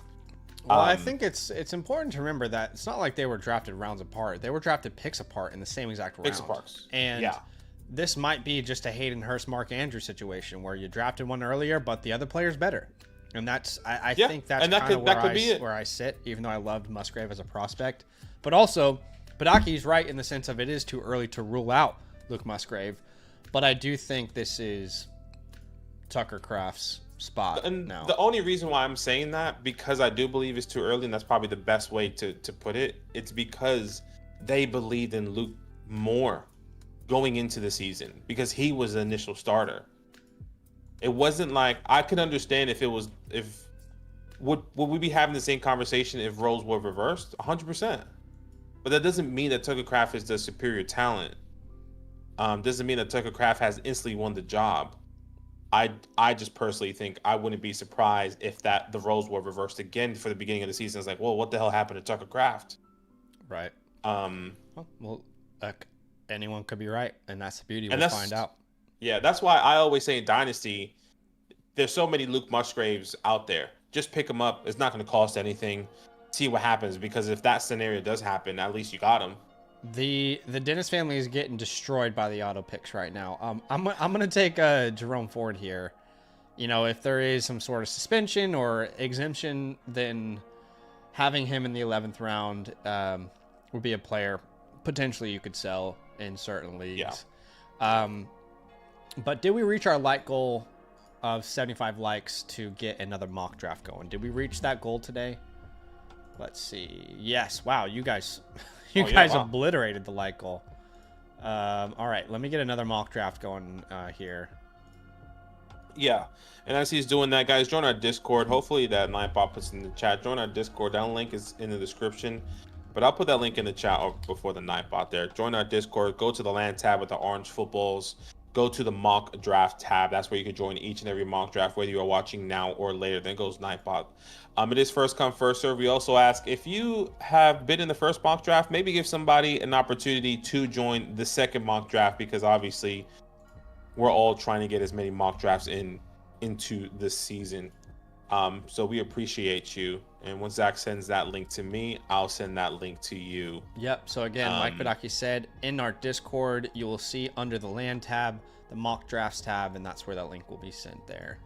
Well, I think it's important to remember that it's not like they were drafted rounds apart. They were drafted picks apart in the same exact round. Picks apart. And this might be just a Hayden Hurst, Mark Andrews situation where you drafted one earlier, but the other player's better. And that's I think that's kind of where I sit, even though I loved Musgrave as a prospect. But also, Badaki's right in the sense of it is too early to rule out Luke Musgrave. But I do think this is Tucker Kraft's spot. And now, the only reason why I'm saying that, because I do believe it's too early, and that's probably the best way to put it, it's because they believed in Luke more going into the season because he was the initial starter. It wasn't like, I could understand if would we be having the same conversation if roles were reversed? 100%. But that doesn't mean that Tucker Kraft is the superior talent. Doesn't mean that Tucker Kraft has instantly won the job. I just personally think I wouldn't be surprised if the roles were reversed again for the beginning of the season. It's like, well, what the hell happened to Tucker Kraft? Right. Anyone could be right, and that's the beauty. We'll find out. Yeah, that's why I always say in Dynasty, there's so many Luke Musgraves out there. Just pick them up. It's not going to cost anything. See what happens, because if that scenario does happen, at least you got him. The Dennis family is getting destroyed by the auto picks right now. I'm gonna take Jerome Ford here. You know, if there is some sort of suspension or exemption, then having him in the 11th round would be a player potentially you could sell in certain leagues. Yeah. But did we reach our like goal of 75 likes to get another mock draft going? Did we reach that goal today? Let's see. Yes. Wow, you guys. You guys obliterated the like goal. All right, let me get another mock draft going here. Yeah, and as he's doing that, guys, join our Discord. Hopefully that Nightbot puts in the chat. Join our Discord. That link is in the description, but I'll put that link in the chat before the Nightbot there. Join our Discord. Go to the LAN tab with the orange footballs. Go to the mock draft tab. That's where you can join each and every mock draft, whether you are watching now or later. Then goes Nightbot. It is first come, first serve. We also ask if you have been in the first mock draft, maybe give somebody an opportunity to join the second mock draft, because obviously we're all trying to get as many mock drafts into this season. So we appreciate you. And once Zach sends that link to me, I'll send that link to you. Yep. So again, Mike Badaki said, in our Discord, you will see under the LAN tab, the mock drafts tab, and that's where that link will be sent there.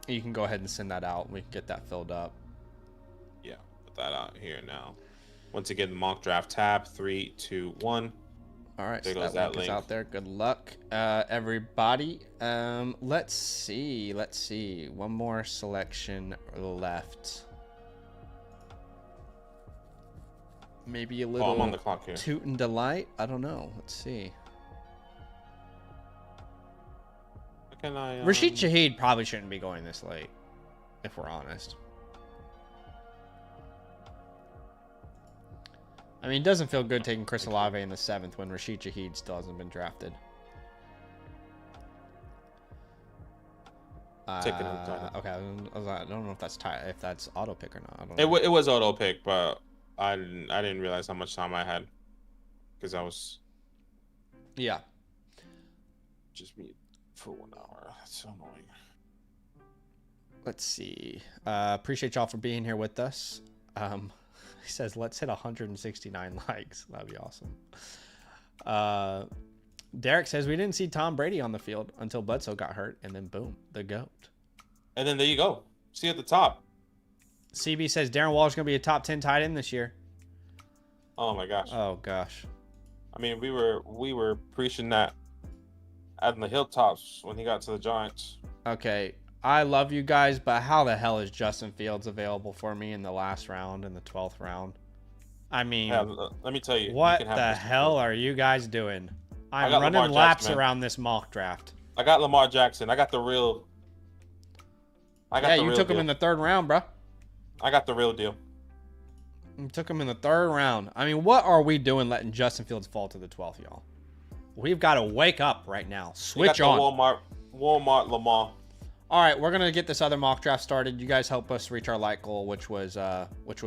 You can go ahead and send that out. We can get that filled up. Yeah, put that out here now. Once again, the mock draft tab, 3, 2, 1. All right, there goes that link is out there. Good luck, everybody. Let's see. One more selection left. Maybe a little I'm on the clock here. Toot and Delight. I don't know. Let's see. Rashid Shaheed probably shouldn't be going this late, if we're honest. I mean, it doesn't feel good taking Chris Olave in the 7th when Rashid Shaheed still hasn't been drafted. Okay, I don't know if that's auto pick or not. I don't know. It was auto pick, but I didn't realize how much time I had, because I was just me for 1 hour. That's so annoying. Let's see. Appreciate y'all for being here with us. He says, let's hit 169 likes. That'd be awesome. Derek says, we didn't see Tom Brady on the field until Bledsoe got hurt, and then boom, the GOAT. And then there you go. See at the top. CB says, Darren Waller's going to be a top 10 tight end this year. Oh, my gosh. Oh, gosh. I mean, we were preaching that at the hilltops when he got to the Giants. Okay. I love you guys, but how the hell is Justin Fields available for me in the last round, in the 12th round? I mean, let me tell you. What the hell are you guys doing? I'm running laps around this mock draft. I got Lamar Jackson. I got the real. You took him in the 3rd round, bro. I got the real deal. You took him in the 3rd round. I mean, what are we doing letting Justin Fields fall to the 12th, y'all? We've got to wake up right now. Switch on. Walmart Lamar. All right, we're gonna get this other mock draft started. You guys help us reach our like goal, which was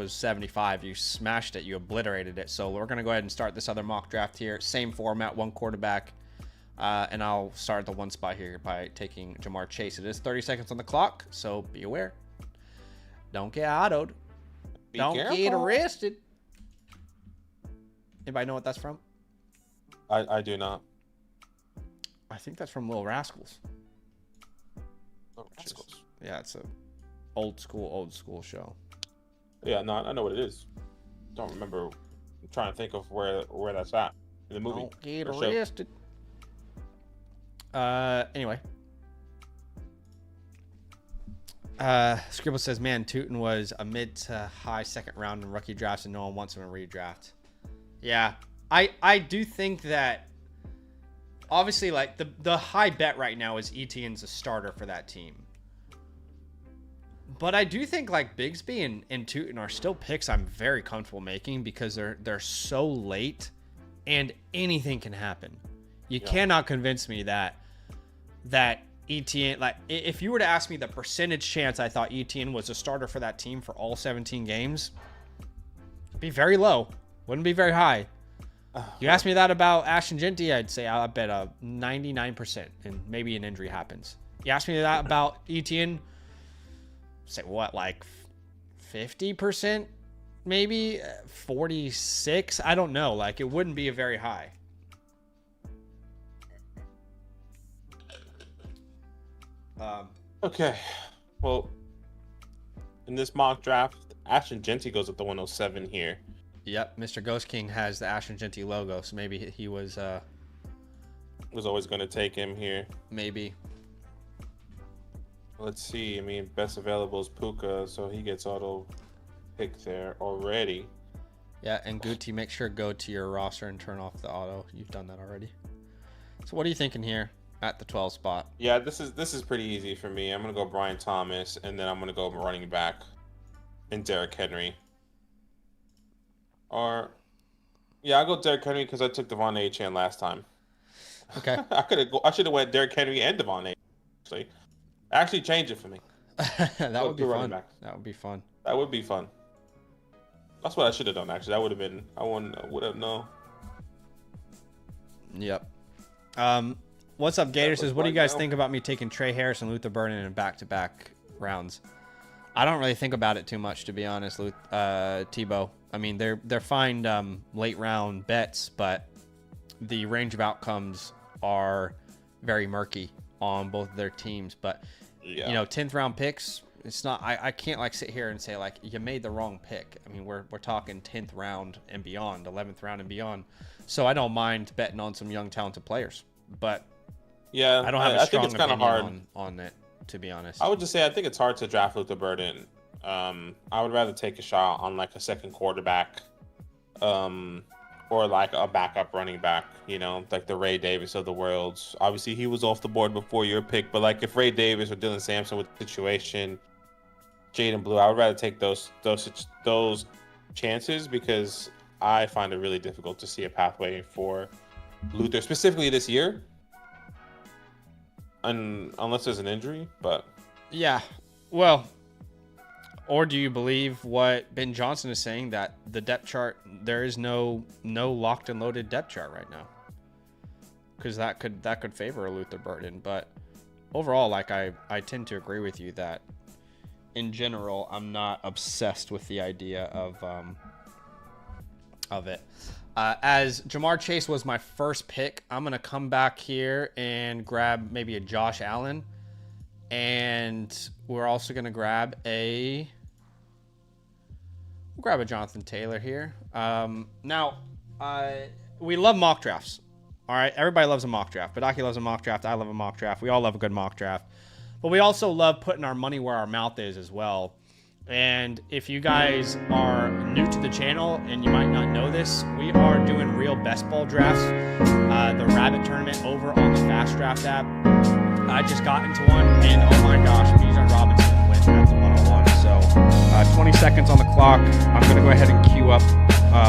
75. You smashed it. You obliterated it. So we're gonna go ahead and start this other mock draft here. Same format, 1 quarterback, and I'll start the 1 spot here by taking Jamar Chase. It is 30 seconds on the clock, so be aware. Don't get autoed. Don't get arrested. Anybody know what that's from? I do not. I think that's from Little Rascals. Yeah, it's a old school show. Yeah, no, I know what it is. Don't remember. I'm trying to think of where that's at in the movie. Don't get arrested. Anyway. Scribble says, man, Tootin was a mid to high 2nd round in rookie drafts and no one wants him in redraft. Yeah, I do think that obviously, like, the high bet right now is Etienne's a starter for that team. But I do think, like, Bigsby and Tootin are still picks I'm very comfortable making because they're so late and anything can happen. You cannot convince me that Etienne, like, if you were to ask me the percentage chance I thought Etienne was a starter for that team for all 17 games, it'd be very low. Wouldn't be very high. You ask me that about Ashton Genty, I'd say I bet 99% and maybe an injury happens. You ask me that about Etienne, say what, like 50%? Maybe 46? I don't know. Like, it wouldn't be a very high. Okay. Well, in this mock draft, Ashton Genty goes up to 107 here. Yep, Mr. Ghost King has the Ashton Genty logo, so maybe he was always going to take him here. Maybe. Let's see. I mean, best available is Puka, so he gets auto pick there already. Yeah, and Guti, make sure to go to your roster and turn off the auto. You've done that already. So what are you thinking here at the 12 spot? Yeah, this is pretty easy for me. I'm gonna go Brian Thomas, and then I'm gonna go running back and Derrick Henry. Or, yeah, I'll go Derrick Henry because I took Devon A-Chan last time. Okay. I should have went Derrick Henry and Devon A-Chan. Actually, change it for me. That would be fun. That would be fun. That would be fun. That's what I should have done. Actually, that would have been. I would have known. Yep. What's up, Gator says, what do you guys think about me taking Trey Harris and Luther Burden in back-to-back rounds? I don't really think about it too much, to be honest, Tebow. I mean, they're fine late round bets, but the range of outcomes are very murky on both of their teams. But you know, 10th round picks, it's not. I can't like sit here and say like you made the wrong pick. I mean, we're talking 10th round and beyond, 11th round and beyond. So I don't mind betting on some young talented players, but yeah, I don't have a strong opinion hard on it, to be honest. I would just say I think it's hard to draft Luther Burden. I would rather take a shot on like a second quarterback, or like a backup running back, you know, like the Ray Davis of the world. Obviously, he was off the board before your pick, but like if Ray Davis or Dylan Sampson with the situation, Jaden Blue, I would rather take those chances because I find it really difficult to see a pathway for Luther, specifically this year, unless there's an injury. But yeah, well. Or do you believe what Ben Johnson is saying, that the depth chart, there is no locked and loaded depth chart right now? Because that could favor a Luther Burden. But overall, like I tend to agree with you that in general, I'm not obsessed with the idea of it. As Jamar Chase was my first pick, I'm going to come back here and grab maybe a Josh Allen. And we're also going to grab a Jonathan Taylor here. Now, we love mock drafts. All right, everybody loves a mock draft. Badaki loves a mock draft. I love a mock draft. We all love a good mock draft. But we also love putting our money where our mouth is as well. And if you guys are new to the channel and you might not know this, we are doing real best ball drafts. The Rabbit Tournament over on the FastDraft app. I just got into one, and oh my gosh, Bijan Robinson went at the 101. So 20 seconds on the clock. I'm going to go ahead and queue up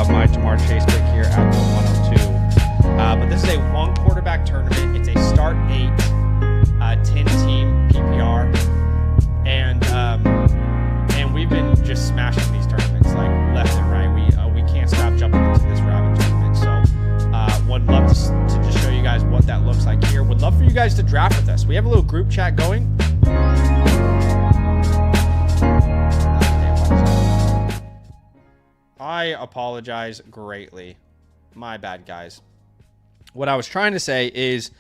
my Jamar Chase pick here at the 102. But this is a one quarterback tournament. It's a start 8, 10-team PPR. And we've been just smashing these tournaments like left and right. We can't stop jumping into this Rabbit Tournament. So would love to just show you guys what that looks like here. Would love for you guys to draft with us. We have a little group chat going. I apologize greatly. My bad, guys. What I was trying to say is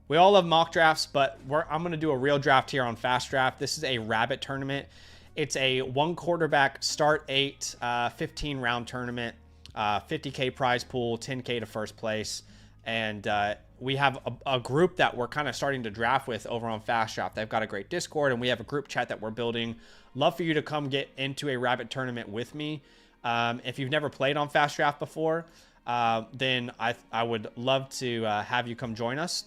we all love mock drafts, but I'm going to do a real draft here on FastDraft. This is a Rabbit Tournament. It's a one quarterback start 8, 15 round tournament, 50K prize pool, 10K to first place. And we have a group that we're kind of starting to draft with over on FastDraft. They've got a great Discord, and we have a group chat that we're building. Love for you to come get into a Rabbit Tournament with me. If you've never played on FastDraft before, then I would love to have you come join us.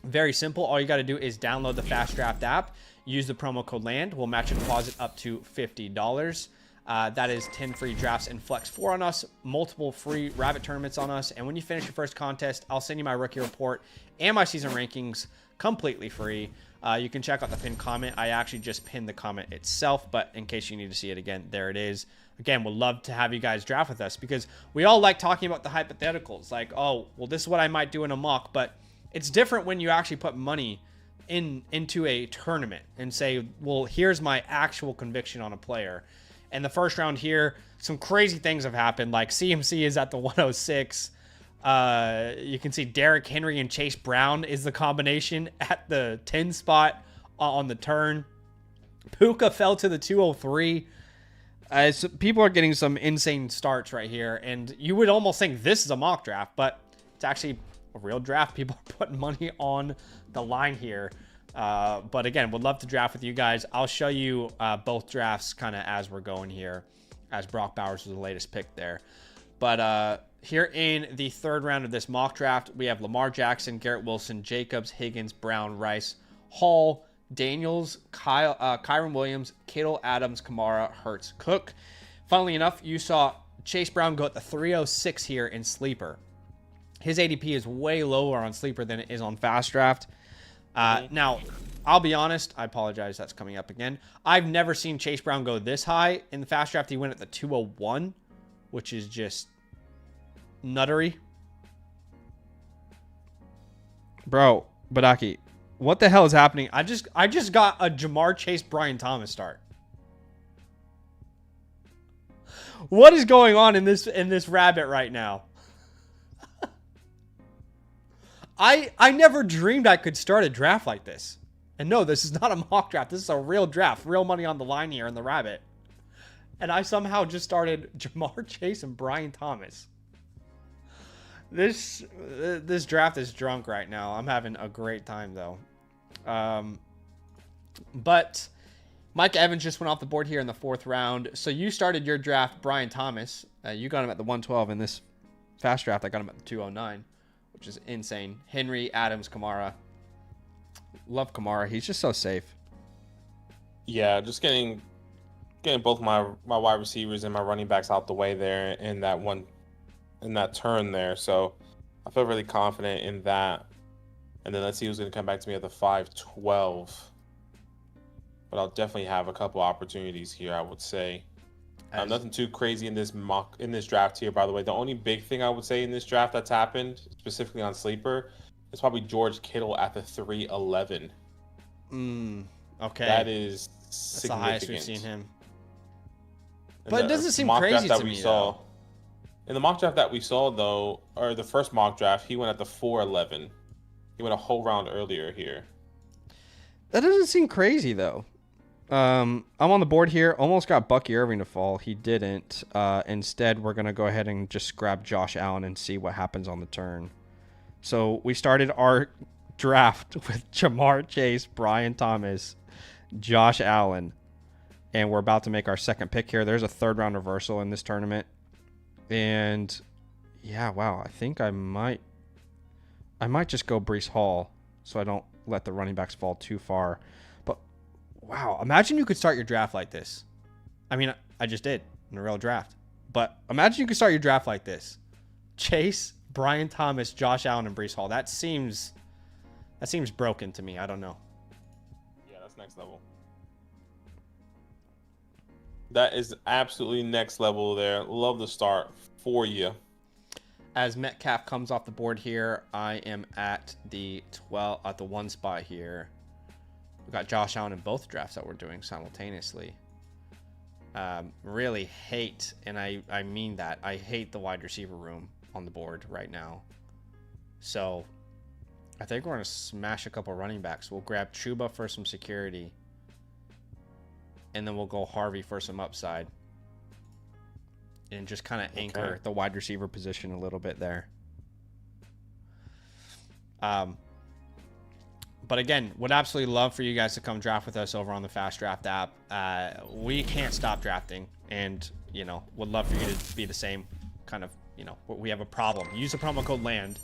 Very simple. All you got to do is download the FastDraft app, use the promo code LAND. We'll match a deposit up to $50. That is 10 free drafts and Flex 4 on us, multiple free rabbit tournaments on us. And when you finish your first contest, I'll send you my rookie report and my season rankings completely free. You can check out the pinned comment. I actually just pinned the comment itself, but in case you need to see it again, there it is. Again, we'd love to have you guys draft with us because we all like talking about the hypotheticals. Like, oh, well, this is what I might do in a mock, but it's different when you actually put money into a tournament and say, well, here's my actual conviction on a player. And the first round here, some crazy things have happened. Like CMC is at the 106. You can see Derrick Henry and Chase Brown is the combination at the 10 spot on the turn. Puka fell to the 203. So people are getting some insane starts right here. And you would almost think this is a mock draft, but it's actually a real draft. People are putting money on the line here. But again, would love to draft with you guys. I'll show you both drafts kind of as we're going here, as Brock Bowers was the latest pick there. But here in the third round of this mock draft, we have Lamar Jackson, Garrett Wilson, Jacobs, Higgins, Brown, Rice, Hall, Daniels, Kyron Williams, Kittle, Adams, Kamara, Hurts, Cook. Funnily enough, you saw Chase Brown go at the 306 here in Sleeper. His ADP is way lower on Sleeper than it is on FastDraft. Now, I'll be honest. I apologize. That's coming up again. I've never seen Chase Brown go this high. In the FastDraft, he went at the 201, which is just nuttery. Bro, Badaki, what the hell is happening? I just got a Jamar Chase Brian Thomas start. What is going on in this rabbit right now? I never dreamed I could start a draft like this. And no, this is not a mock draft. This is a real draft. Real money on the line here in the rabbit. And I somehow just started Jamar Chase and Brian Thomas. This draft is drunk right now. I'm having a great time, though. But Mike Evans just went off the board here in the fourth round. So you started your draft, Brian Thomas. You got him at the 112 in this fast draft. I got him at the 209. Which is insane. Henry, Adams, Kamara. Love Kamara. He's just so safe. Yeah, just getting both my wide receivers and my running backs out the way there in that turn there. So I feel really confident in that. And then let's see who's going to come back to me at the 512. But I'll definitely have a couple opportunities here, I would say. Nothing too crazy in this draft here, by the way. The only big thing I would say in this draft that's happened, specifically on Sleeper, is probably George Kittle at the 311. Okay. That is That's significant. the highest we've seen him. But it doesn't seem crazy to me, though. In the mock draft that we saw, though, or the first mock draft, he went at the 411. He went a whole round earlier here. That doesn't seem crazy, though. I'm on the board here. Almost got Bucky Irving to fall. He didn't. Instead, we're going to go ahead and just grab Josh Allen and see what happens on the turn. So we started our draft with Jamar Chase, Brian Thomas, Josh Allen. And we're about to make our second pick here. There's a third round reversal in this tournament. And yeah, wow. I think I might just go Breece Hall so I don't let the running backs fall too far. Wow, imagine you could start your draft like this. I mean, I just did in a real draft. But imagine you could start your draft like this. Chase, Brian Thomas, Josh Allen, and Breece Hall. That seems broken to me. I don't know. Yeah, that's next level. That is absolutely next level there. Love the start for you. As Metcalf comes off the board here, I am at the 1 spot here. We got Josh Allen in both drafts that we're doing simultaneously. Really hate, and I mean that, I hate the wide receiver room on the board right now. So I think we're going to smash a couple running backs. We'll grab Chuba for some security. And then we'll go Harvey for some upside. And just kind of anchor the wide receiver position a little bit there. But again, would absolutely love for you guys to come draft with us over on the FastDraft app. We can't stop drafting, and would love for you to be the same, kind of you know, we have a problem. Use the promo code LAND.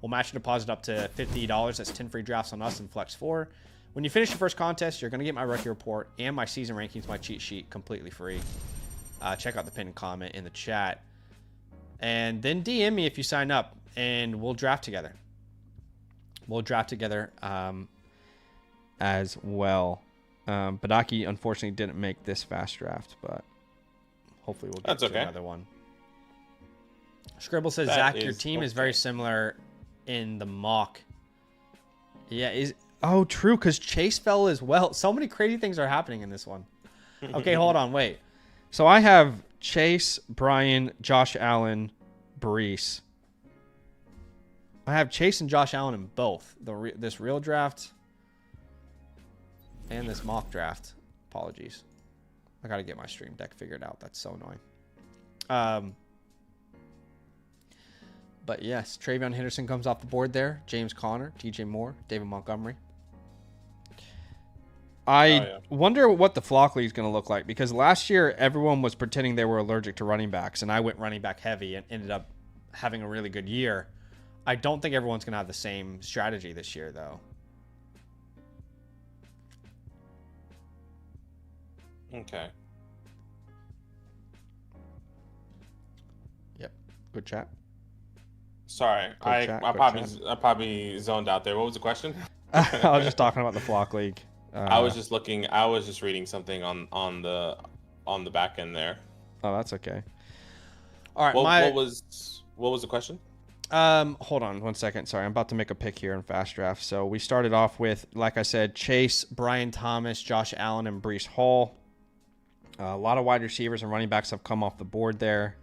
We'll match your deposit up to $50. That's 10 free drafts on us and Flex 4. When you finish your first contest, you're going to get my rookie report and my season rankings, my cheat sheet, completely free. Check out the pinned comment in the chat. And then DM me if you sign up, and we'll draft together. We'll draft together as well. Badaki, unfortunately, didn't make this fast draft, but hopefully we'll get to another one. Scribble says, Zach, your team is very similar in the mock. Yeah, oh, true, because Chase fell as well. So many crazy things are happening in this one. Okay, hold on, wait. So I have Chase, Brian, Josh Allen, Brees. I have Chase and Josh Allen in both. This real draft and this mock draft. Apologies. I got to get my stream deck figured out. That's so annoying. But yes, Travion Henderson comes off the board there. James Conner, DJ Moore, David Montgomery. I wonder what the flock league is going to look like, because last year everyone was pretending they were allergic to running backs, and I went running back heavy and ended up having a really good year. I don't think everyone's going to have the same strategy this year, though. Okay. Yep. Good chat. Sorry, I probably zoned out there. What was the question? I was just talking about the flock league. I was just reading something on the back end there. Oh, that's okay. All right. What was the question? Hold on 1 second. Sorry, I'm about to make a pick here in Fast Draft. So we started off with, like I said, Chase, Brian Thomas, Josh Allen, and Brees Hall. A lot of wide receivers and running backs have come off the board there.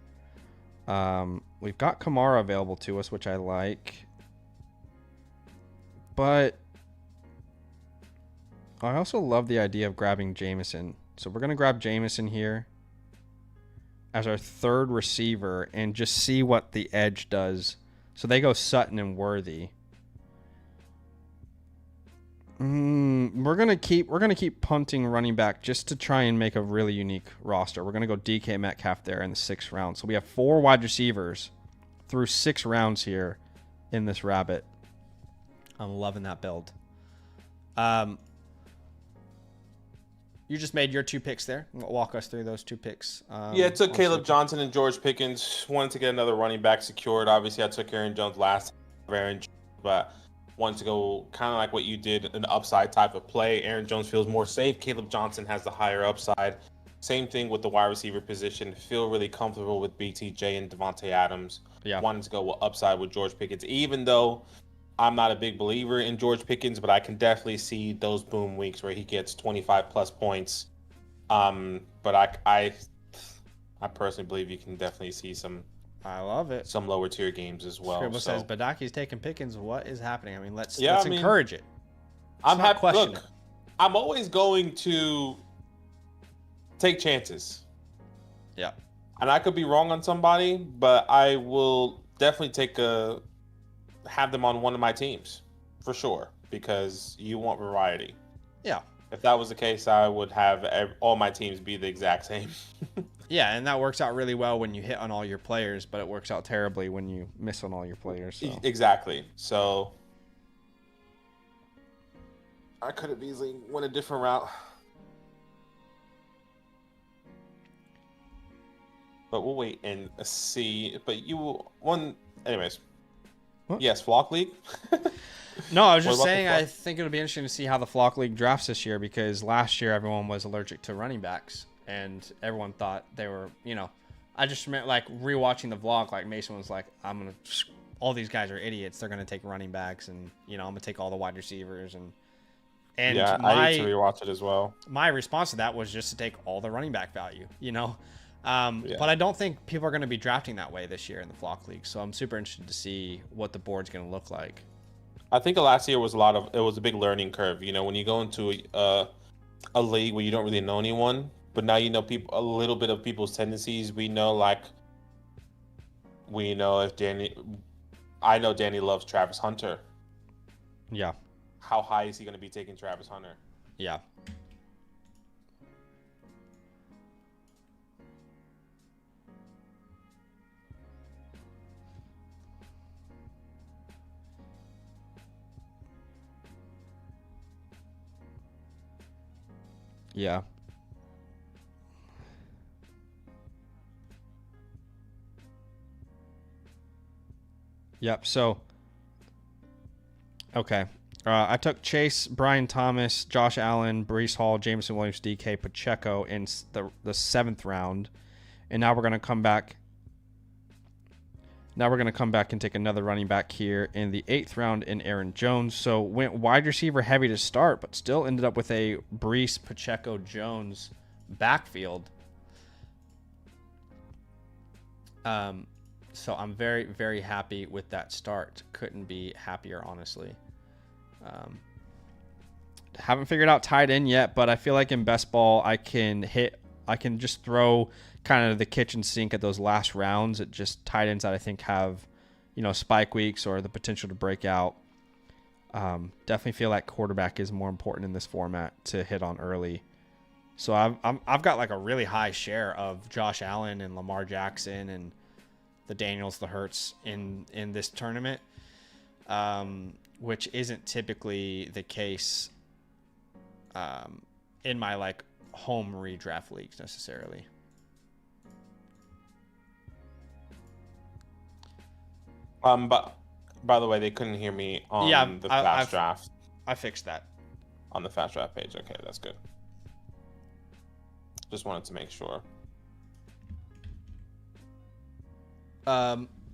We've got Kamara available to us, which I like. But I also love the idea of grabbing Jameson. So we're going to grab Jameson here as our third receiver and just see what the edge does. So they go Sutton and Worthy. We're gonna keep punting running back just to try and make a really unique roster. We're gonna go DK Metcalf there in the 6th round. So we have 4 wide receivers through 6 rounds here in this rabbit. I'm loving that build. You just made your 2 picks there. Walk us through those 2 picks. I took Caleb Johnson and George Pickens. Wanted to get another running back secured. Obviously, I took Aaron Jones last. But wanted to go kind of like what you did, an upside type of play. Aaron Jones feels more safe. Caleb Johnson has the higher upside. Same thing with the wide receiver position. Feel really comfortable with BTJ and Devontae Adams. Yeah. Wanted to go upside with George Pickens, even though I'm not a big believer in George Pickens, but I can definitely see those boom weeks where he gets 25 plus points. But I personally believe you can definitely see some. I love it. Some lower tier games as well. Scribble says Badaki's taking Pickens. What is happening? I mean, let's encourage it. I'm happy. Look, I'm always going to take chances. Yeah. And I could be wrong on somebody, but I will definitely have them on one of my teams for sure, because you want variety. Yeah. If that was the case, I would have all my teams be the exact same. Yeah, and that works out really well when you hit on all your players, but it works out terribly when you miss on all your players. So. Exactly. So I could have easily went a different route. But we'll wait and see. But anyways. What? Yes, Flock League. No, I was just saying I think it'll be interesting to see how the Flock League drafts this year, because last year everyone was allergic to running backs. And everyone thought they were, I just remember like rewatching the vlog, like Mason was like, all these guys are idiots. They're going to take running backs, and, I'm going to take all the wide receivers. And yeah, I need to rewatch it as well. My response to that was just to take all the running back value, But I don't think people are going to be drafting that way this year in the Flock League. So I'm super interested to see what the board's going to look like. I think last year was a big learning curve. When you go into a league where you don't really know anyone, but now you know a little bit of people's tendencies. I know Danny loves Travis Hunter. Yeah. How high is he going to be taking Travis Hunter? Yeah. Yeah. Yep. So, okay. I took Chase, Brian Thomas, Josh Allen, Breece Hall, Jameson Williams, DK, Pacheco in the 7th round. And now we're going to come back. Now we're going to come back and take another running back here in the 8th round in Aaron Jones. So went wide receiver heavy to start, but still ended up with a Breece, Pacheco, Jones backfield. So I'm very, very happy with that start. Couldn't be happier, honestly. Haven't figured out tight end yet, but I feel like in best ball I can just throw kind of the kitchen sink at those last rounds at just tight ends that I think have, spike weeks or the potential to break out. Definitely feel like quarterback is more important in this format to hit on early. So I've got like a really high share of Josh Allen and Lamar Jackson and the Daniels, the Hurts in this tournament, which isn't typically the case in my like home redraft leagues necessarily. But by the way, they couldn't hear me on the FastDraft. I fixed that on the FastDraft page. Okay, that's good. Just wanted to make sure.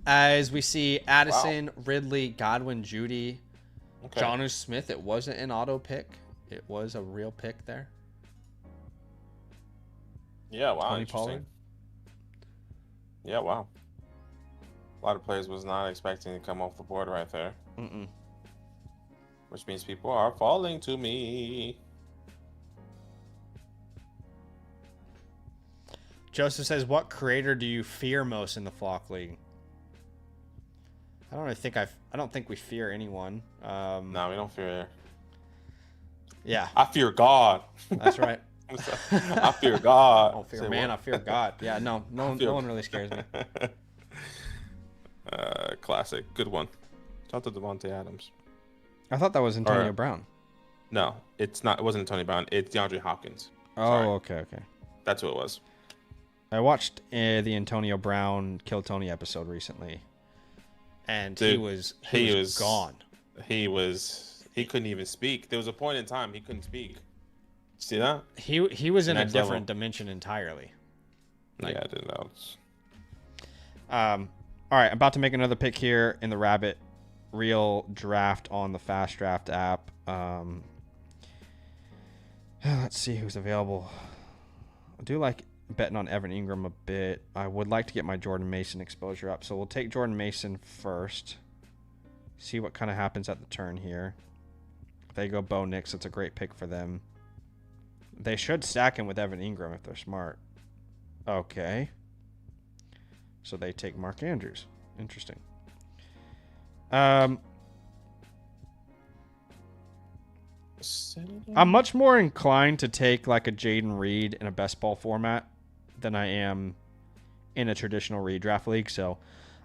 As we see Addison, Ridley, Godwin, Judy, Jonnu Smith. It wasn't an auto pick. It was a real pick there. Yeah, wow. Tony Pollard. Yeah, wow. A lot of players was not expecting to come off the board right there. Which means people are falling to me. Joseph says, what creator do you fear most in the Flock League? I don't think we fear anyone. No, we don't fear. Yeah. I fear God. That's right. I fear God. I don't fear man, I fear God. Yeah, no one really scares me. Classic. Good one. Shout out to Devontae Adams. I thought that was Antonio Brown. No, it's not. It wasn't Antonio Brown. It's DeAndre Hopkins. Oh, okay. That's who it was. I watched the Antonio Brown Kill Tony episode recently, and dude, he was gone. He couldn't even speak. There was a point in time he couldn't speak. See that? He was in a different dimension entirely. Like, yeah, I didn't know. All right, I'm about to make another pick here in the Rabbit Real Draft on the FastDraft app. Let's see who's available. I do like betting on Evan Ingram a bit. I would like to get my Jordan Mason exposure up, so we'll take Jordan Mason first. See what kind of happens at the turn here. If they go Bo Nix, it's a great pick for them. They should stack him with Evan Ingram if they're smart. Okay. So they take Mark Andrews. Interesting. I'm much more inclined to take like a Jaden Reed in a best ball format than I am in a traditional redraft league. So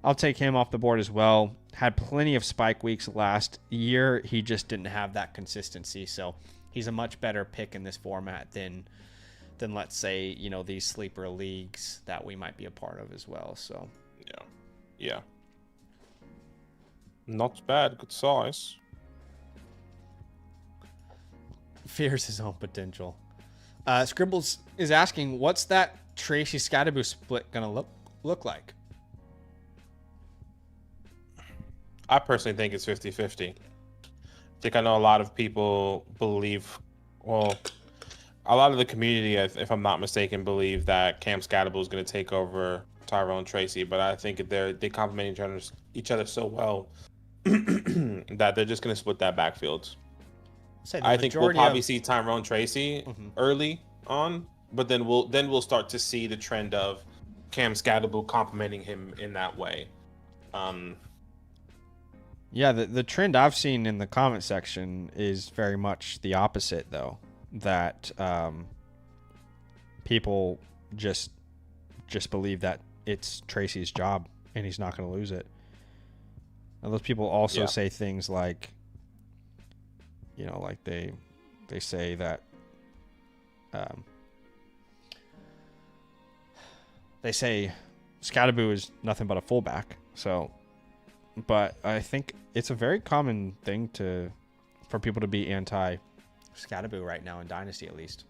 I'll take him off the board as well. Had plenty of spike weeks last year. He just didn't have that consistency. So he's a much better pick in this format than let's say, these sleeper leagues that we might be a part of as well. So yeah. Not bad. Good size. Fears his own potential. Scribbles is asking, what's that Tracy Scatterboo split gonna look like? I personally think it's 50-50. I know a lot of people believe, a lot of the community, if I'm not mistaken, believe that Cam Scatterboo is going to take over Tyrone Tracy, but I think they complement each other so well that they're just going to split that backfield. I think we'll probably see Tyrone Tracy early on, but then we'll start to see the trend of Cam Scatterboo complementing him in that way. Yeah, the trend I've seen in the comment section is very much the opposite, though. That people just believe that it's Tracy's job and he's not going to lose it. And those people also say things like, like they say that they say Scadaboo is nothing but a fullback. So, but I think it's a very common thing for people to be anti Scadaboo right now in Dynasty, at least.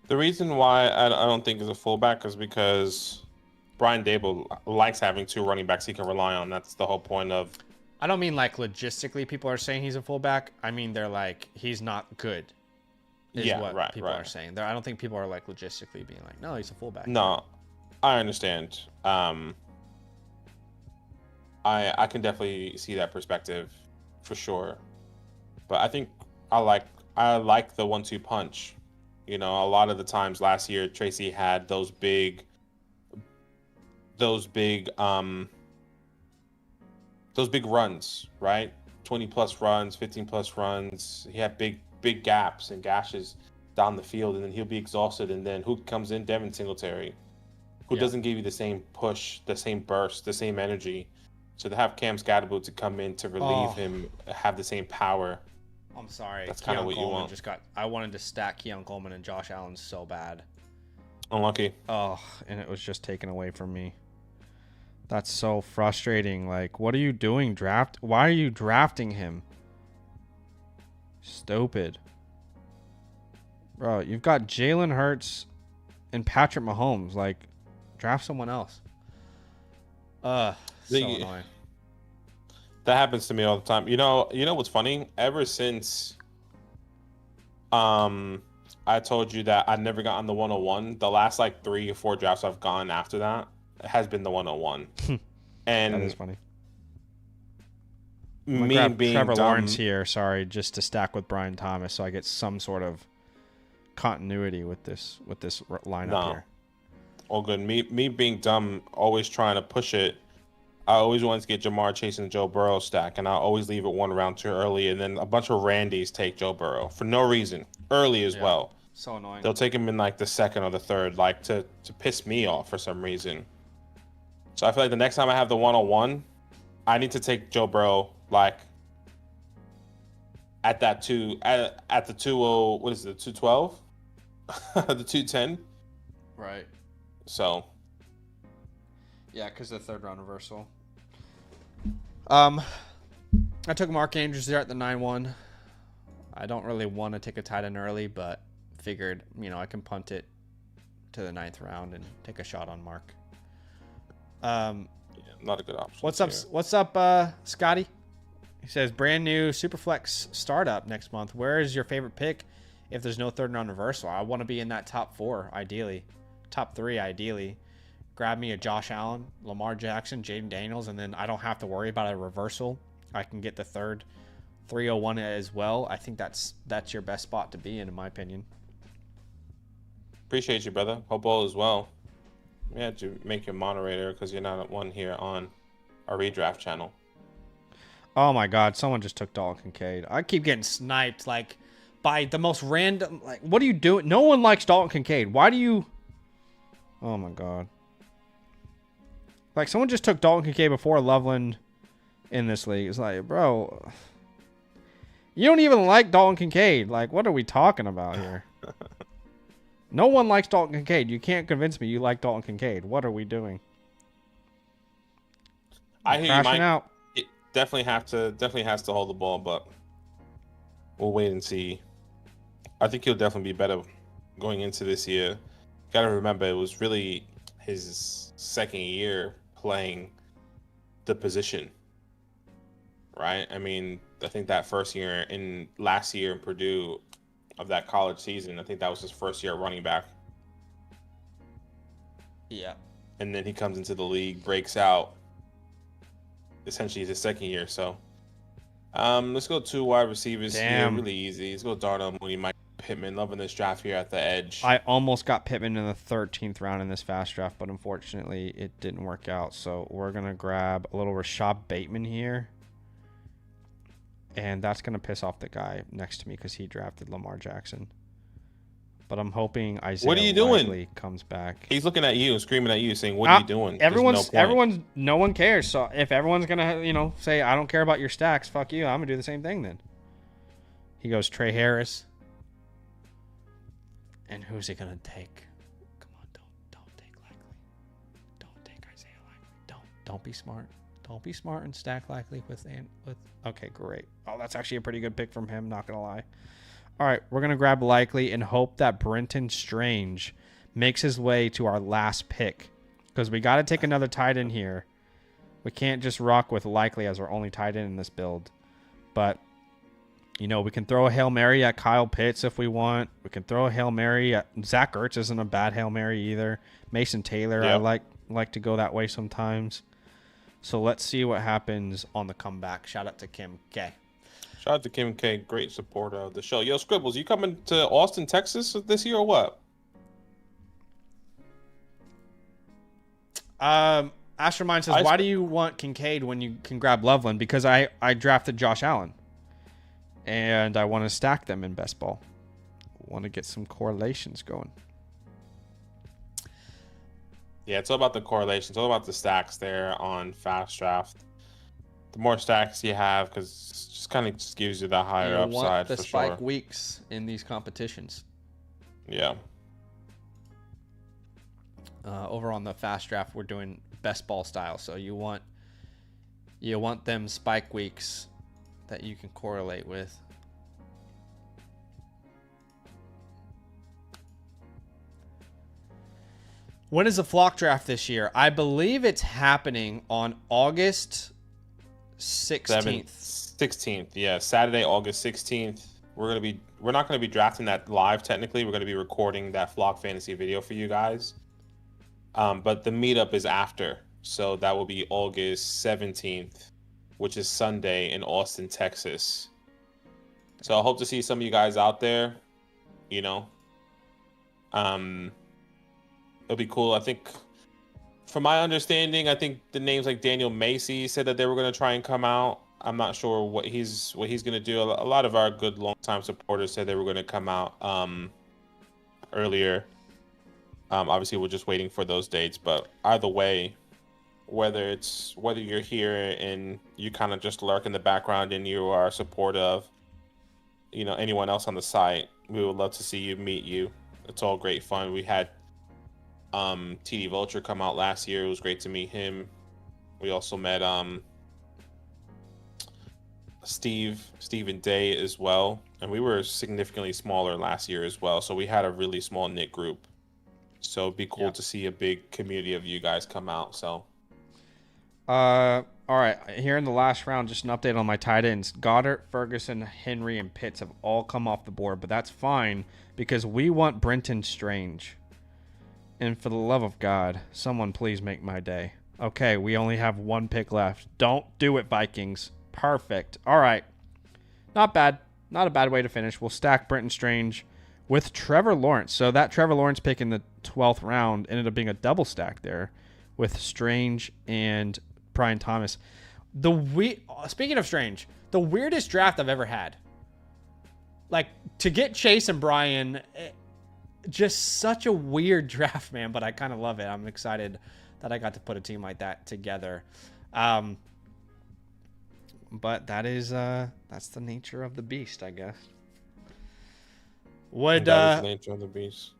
The reason why I don't think he's a fullback is because Brian Dable likes having two running backs he can rely on. That's the whole point of. I don't mean like logistically people are saying he's a fullback. I mean they're like he's not good. Is what people are saying. I don't think people are like logistically being like, no, he's a fullback. No, I understand. I can definitely see that perspective for sure. But I think I like the 1-2 punch. You know, a lot of the times last year Tracy had those big runs, right? 20 plus runs, 15 plus runs. He had big gaps and gashes down the field, and then he'll be exhausted. And then who comes in? Devin Singletary, who doesn't give you the same push, the same burst, the same energy. So to have Cam Scadaboo to come in to relieve him, have the same power. I'm sorry. That's kind of what you want. I wanted to stack Keon Coleman and Josh Allen so bad. Unlucky. Oh, and it was just taken away from me. That's so frustrating. Like, what are you doing, draft? Why are you drafting him? Stupid. Bro, you've got Jalen Hurts and Patrick Mahomes. Like, draft someone else. So annoying. That happens to me all the time. You know what's funny? Ever since I told you that I never got on the 101, the last like 3 or 4 drafts I've gone after that has been the 101. And that is funny. Me being Trevor dumb, Lawrence here, sorry, just to stack with Brian Thomas so I get some sort of continuity with this lineup here. All good. Me being dumb, always trying to push it. I always wanted to get Jamar Chase and Joe Burrow stack, and I always leave it 1 round too early, and then a bunch of Randys take Joe Burrow for no reason, early as well. So annoying. They'll take him in like the 2nd or the 3rd, like to piss me off for some reason. So I feel like the next time I have the 101, I need to take Joe Burrow like at the 20, what is it, 212? The 210? Right. So yeah, because the 3rd round reversal. I took Mark Andrews there at the 9-1. I don't really want to take a tight end early, but figured, I can punt it to the 9th round and take a shot on Mark. Not a good option. What's up, Scotty? He says, brand new Superflex startup next month. Where is your favorite pick if there's no 3rd round reversal? I want to be in that top 4, ideally. Top 3, ideally. Grab me a Josh Allen, Lamar Jackson, Jaden Daniels, and then I don't have to worry about a reversal. I can get the 3rd 301 as well. I think that's your best spot to be in my opinion. Appreciate you, brother. Hope all is well. We had to make you a moderator because you're not one here on our redraft channel. Oh my God! Someone just took Dalton Kincaid. I keep getting sniped like by the most random. Like, what are you doing? No one likes Dalton Kincaid. Why do you? Oh my God! Like, someone just took Dalton Kincaid before Loveland in this league. It's like, bro, you don't even like Dalton Kincaid. Like, what are we talking about here? No one likes Dalton Kincaid. You can't convince me you like Dalton Kincaid. What are we doing? I hear you, Mike. Out. It definitely has to hold the ball, but we'll wait and see. I think he'll definitely be better going into this year. Got to remember, it was really his 2nd year playing the position, right? I mean, I think that last year in Purdue of that college season, I think that was his 1st year at running back. Yeah. And then he comes into the league, breaks out. Essentially, his 2nd year. So, let's go 2 wide receivers here. Really easy. Let's go Darnell Mooney, Mike Pittman. Loving this draft here at the edge. I almost got Pittman in the 13th round in this fast draft, but unfortunately, it didn't work out. So we're gonna grab a little Rashad Bateman here. And that's going to piss off the guy next to me because he drafted Lamar Jackson. But I'm hoping Isaiah Likely comes back. He's looking at you, screaming at you, saying, what are you doing? No one cares. So if everyone's going to, say, I don't care about your stacks, fuck you, I'm going to do the same thing then. He goes Trey Harris. And who's he gonna take? Come on, don't take Likely. Don't take Isaiah Likely. Don't be smart. Don't be smart and stack Likely with. Okay, great. Oh, that's actually a pretty good pick from him. Not gonna lie. All right, we're gonna grab Likely and hope that Brenton Strange makes his way to our last pick, because we got to take another tight end here. We can't just rock with Likely as our only tight end in this build. But, you know, we can throw a Hail Mary at Kyle Pitts if we want. We can throw a Hail Mary at Zach Ertz. Isn't a bad Hail Mary either. Mason Taylor, yep. I like to go that way sometimes. So let's see what happens on the comeback. Shout out to Kim K. Shout out to Kim K. Great supporter of the show. Yo, Scribbles, you coming to Austin, Texas this year or what? Astermind says, why do you want Kincaid when you can grab Loveland? Because I drafted Josh Allen. And I want to stack them in best ball. Want to get some correlations going. Yeah, it's all about the correlations. It's all about the stacks there on FastDraft. The more stacks you have, because it just kind of just gives you the higher upside for sure. You want the spike weeks in these competitions. Yeah. Over on the FastDraft, we're doing best ball style. So you want them spike weeks that you can correlate with. When is the flock draft this year? I believe it's happening on August 16th. 16th, yeah, Saturday, August 16th. We're not gonna be drafting that live. Technically, we're gonna be recording that flock fantasy video for you guys. But the meetup is after, so that will be August 17th, which is Sunday in Austin, Texas. So I hope to see some of you guys out there. You know, it'll be cool. I think, from my understanding, I think the names like Daniel Macy said that they were going to try and come out. I'm not sure what he's going to do. A lot of our good longtime supporters said they were going to come out earlier. Obviously, we're just waiting for those dates. But either way, whether you're here and you kind of just lurk in the background and you are supportive of, you know, anyone else on the site, we would love to see you, meet you. It's all great fun. We had TD Vulture come out last year. It was great to meet him. We also met Stephen Day as well, and we were significantly smaller last year as well, so we had a really small knit group. So it'd be cool to see a big community of you guys come out. So all right, here in the last round, just an update on my tight ends. Goddard, Ferguson, Henry, and Pitts have all come off the board, but that's fine because we want Brenton Strange. And for the love of God, someone please make my day. Okay, we only have one pick left. Don't do it, Vikings. Perfect. All right. Not bad. Not a bad way to finish. We'll stack Brenton Strange with Trevor Lawrence. So that Trevor Lawrence pick in the 12th round ended up being a double stack there with Strange and Brian Thomas. Speaking of Strange, the weirdest draft I've ever had. Like, to get Chase and Brian... just such a weird draft, man, but I kind of love it. I'm excited that I got to put a team like that together. But that is that's the nature of the beast, I guess. That is the nature of the beast.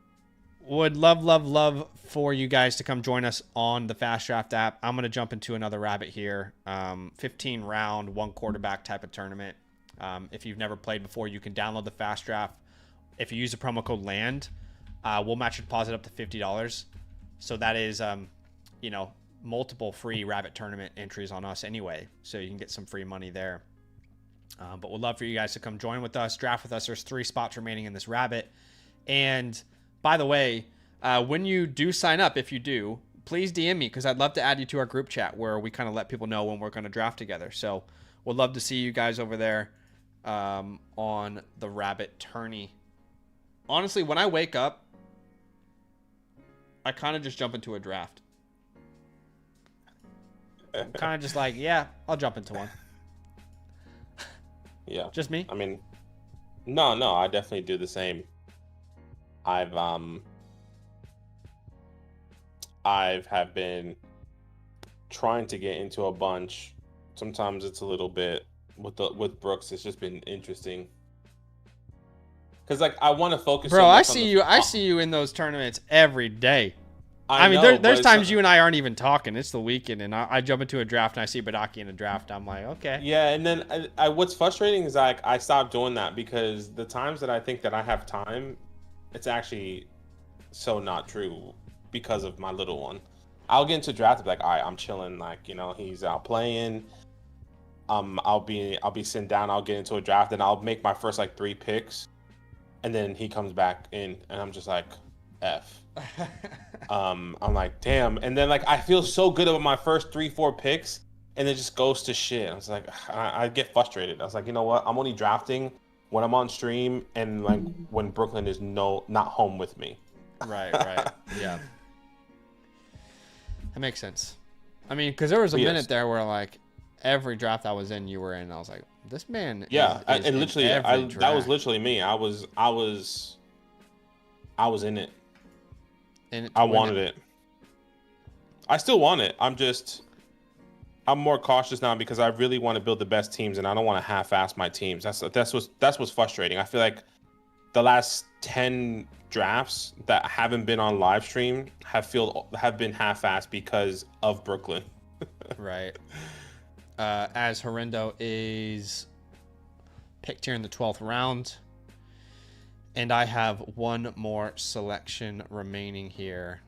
Would love for you guys to come join us on the FastDraft app. I'm going to jump into another rabbit here. 15 round, one quarterback type of tournament. If you've never played before, you can download the FastDraft. If you use the promo code LAND, we'll match your deposit up to $50. So that is, multiple free rabbit tournament entries on us anyway. So you can get some free money there. But we'd love for you guys to come join with us, draft with us. There's 3 spots remaining in this rabbit. And by the way, when you do sign up, if you do, please DM me because I'd love to add you to our group chat where we kind of let people know when we're going to draft together. So we'd love to see you guys over there on the rabbit tourney. Honestly, when I wake up, I kind of just jump into a draft. I'm kind of just like, yeah, I'll jump into one. Yeah. Just me? I mean, no, I definitely do the same. I've have been trying to get into a bunch. Sometimes it's a little bit with Brooks. It's just been interesting. because like I want to focus. Bro, so I much see you. I see you in those tournaments every day. I mean, know, there's times you and I aren't even talking. It's the weekend, and I jump into a draft and I see Badaki in a draft. I'm like, okay. Yeah, and then what's frustrating is like I stopped doing that because the times that I think that I have time, it's actually so not true because of my little one. I'll get into draft and be like, all right, I'm chilling, like, you know, he's out playing. I'll be sitting down, I'll get into a draft, and I'll make my first like 3 picks, and then he comes back in, and I'm just like, F. I'm like, damn, and then like I feel so good about my first 3-4 picks, and it just goes to shit. I was like, I get frustrated. I was like, you know what? I'm only drafting when I'm on stream and like when Brooklyn is not home with me. Right. Yeah. That makes sense. I mean, because there was a minute there where like every draft I was in, you were in. I was like, this man. Yeah, is and literally, that was literally me. I was in it. I wanted it. I still want it. I'm more cautious now because I really want to build the best teams, and I don't want to half-ass my teams. That's what's frustrating. I feel like the last 10 drafts that haven't been on live stream have been half-assed because of Brooklyn. Right. As Horrendo is picked here in the 12th round, and I have one more selection remaining here.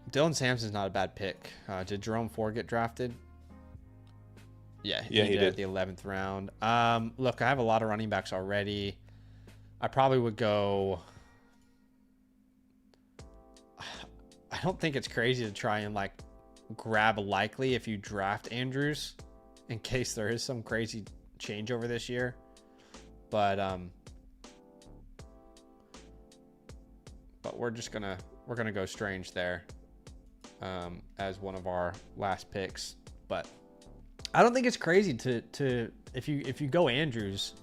Dylan Sampson's not a bad pick. Did Jerome Ford get drafted? Yeah, he did at the 11th round. Look, I have a lot of running backs already. I probably would go. I don't think it's crazy to try and like grab Likely if you draft Andrews, in case there is some crazy changeover this year. But we're gonna go Strange there as one of our last picks. But I don't think it's crazy to if you go Andrews.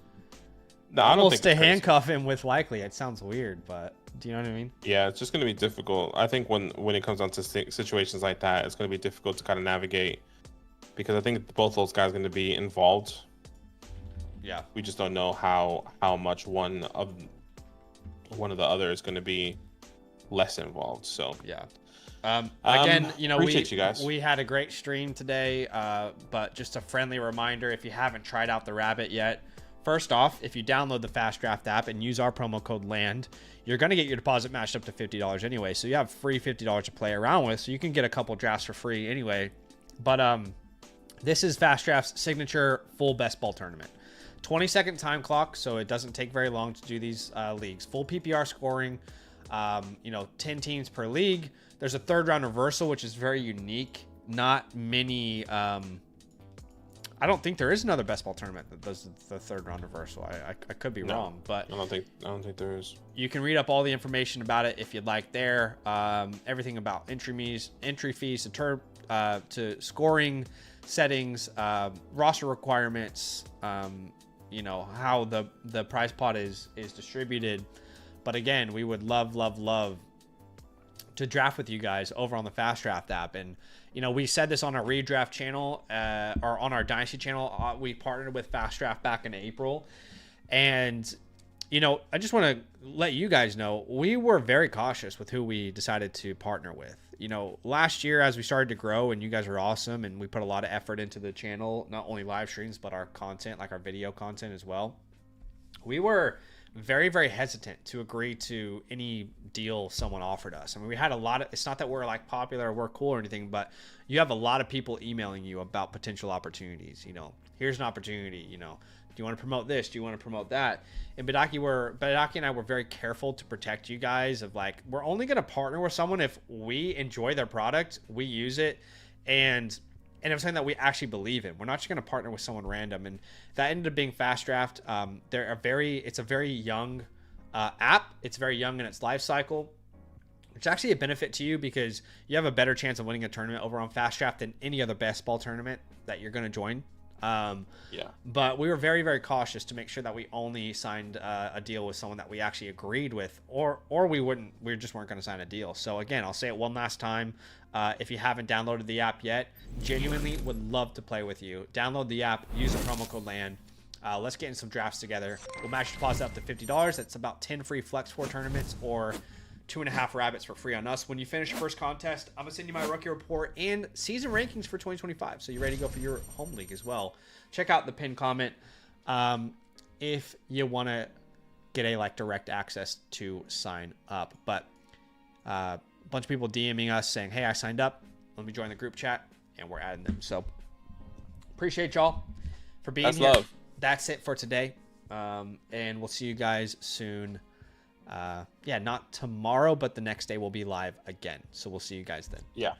No, I don't think to handcuff him with Likely. It sounds weird, but do you know what I mean? Yeah, it's just going to be difficult. I think when it comes down to situations like that, it's going to be difficult to kind of navigate because I think both those guys are going to be involved. Yeah, we just don't know how much one of the other is going to be less involved. So yeah. Again, you know, appreciate you guys. We had a great stream today, but just a friendly reminder, if you haven't tried out the Rabbit yet, first off, if you download the FastDraft app and use our promo code LAND, you're going to get your deposit matched up to $50 anyway. So you have free $50 to play around with. So you can get a couple drafts for free anyway. But this is FastDraft's signature full best ball tournament. 20-second time clock, so it doesn't take very long to do these leagues. Full PPR scoring, 10 teams per league. There's a third round reversal, which is very unique. Not many... I don't think there is another best ball tournament that does the third round reversal. I could be wrong, but I don't think there is. You can read up all the information about it if you'd like there. Everything about entry fees to scoring settings, roster requirements, how the prize pot is distributed. But again, we would love to draft with you guys over on the FastDraft app. And we said this on our ReDraft channel, or on our Dynasty channel. We partnered with FastDraft back in April. And, I just want to let you guys know, we were very cautious with who we decided to partner with. Last year, as we started to grow, and you guys were awesome, and we put a lot of effort into the channel, not only live streams, but our content, like our video content as well. We were very, very hesitant to agree to any deal someone offered us. I mean, we had a lot of, it's not that we're like popular or we're cool or anything, but you have a lot of people emailing you about potential opportunities. Here's an opportunity, do you want to promote this? Do you want to promote that? And Badaki and I were very careful to protect you guys of like, we're only going to partner with someone if we enjoy their product, we use it, and it was something that we actually believe in. We're not just going to partner with someone random. And that ended up being FastDraft. It's a very young app. It's very young in its life cycle. It's actually a benefit to you because you have a better chance of winning a tournament over on FastDraft than any other best ball tournament that you're going to join. But we were very, very cautious to make sure that we only signed a deal with someone that we actually agreed with, or we just weren't going to sign a deal. So again, I'll say it one last time. If you haven't downloaded the app yet, genuinely would love to play with you. Download the app, use the promo code LAND. Let's get in some drafts together. We'll match deposit up to $50. That's about 10 free Flex 4 tournaments or 2.5 rabbits for free on us. When you finish your first contest, I'm going to send you my rookie report and season rankings for 2025. So you're ready to go for your home league as well. Check out the pinned comment if you want to get a direct access to sign up. But a bunch of people DMing us saying, hey, I signed up. Let me join the group chat, and we're adding them. So appreciate y'all for being here. Love. That's it for today. And we'll see you guys soon. Not tomorrow, but the next day we'll be live again. So we'll see you guys then. Yeah.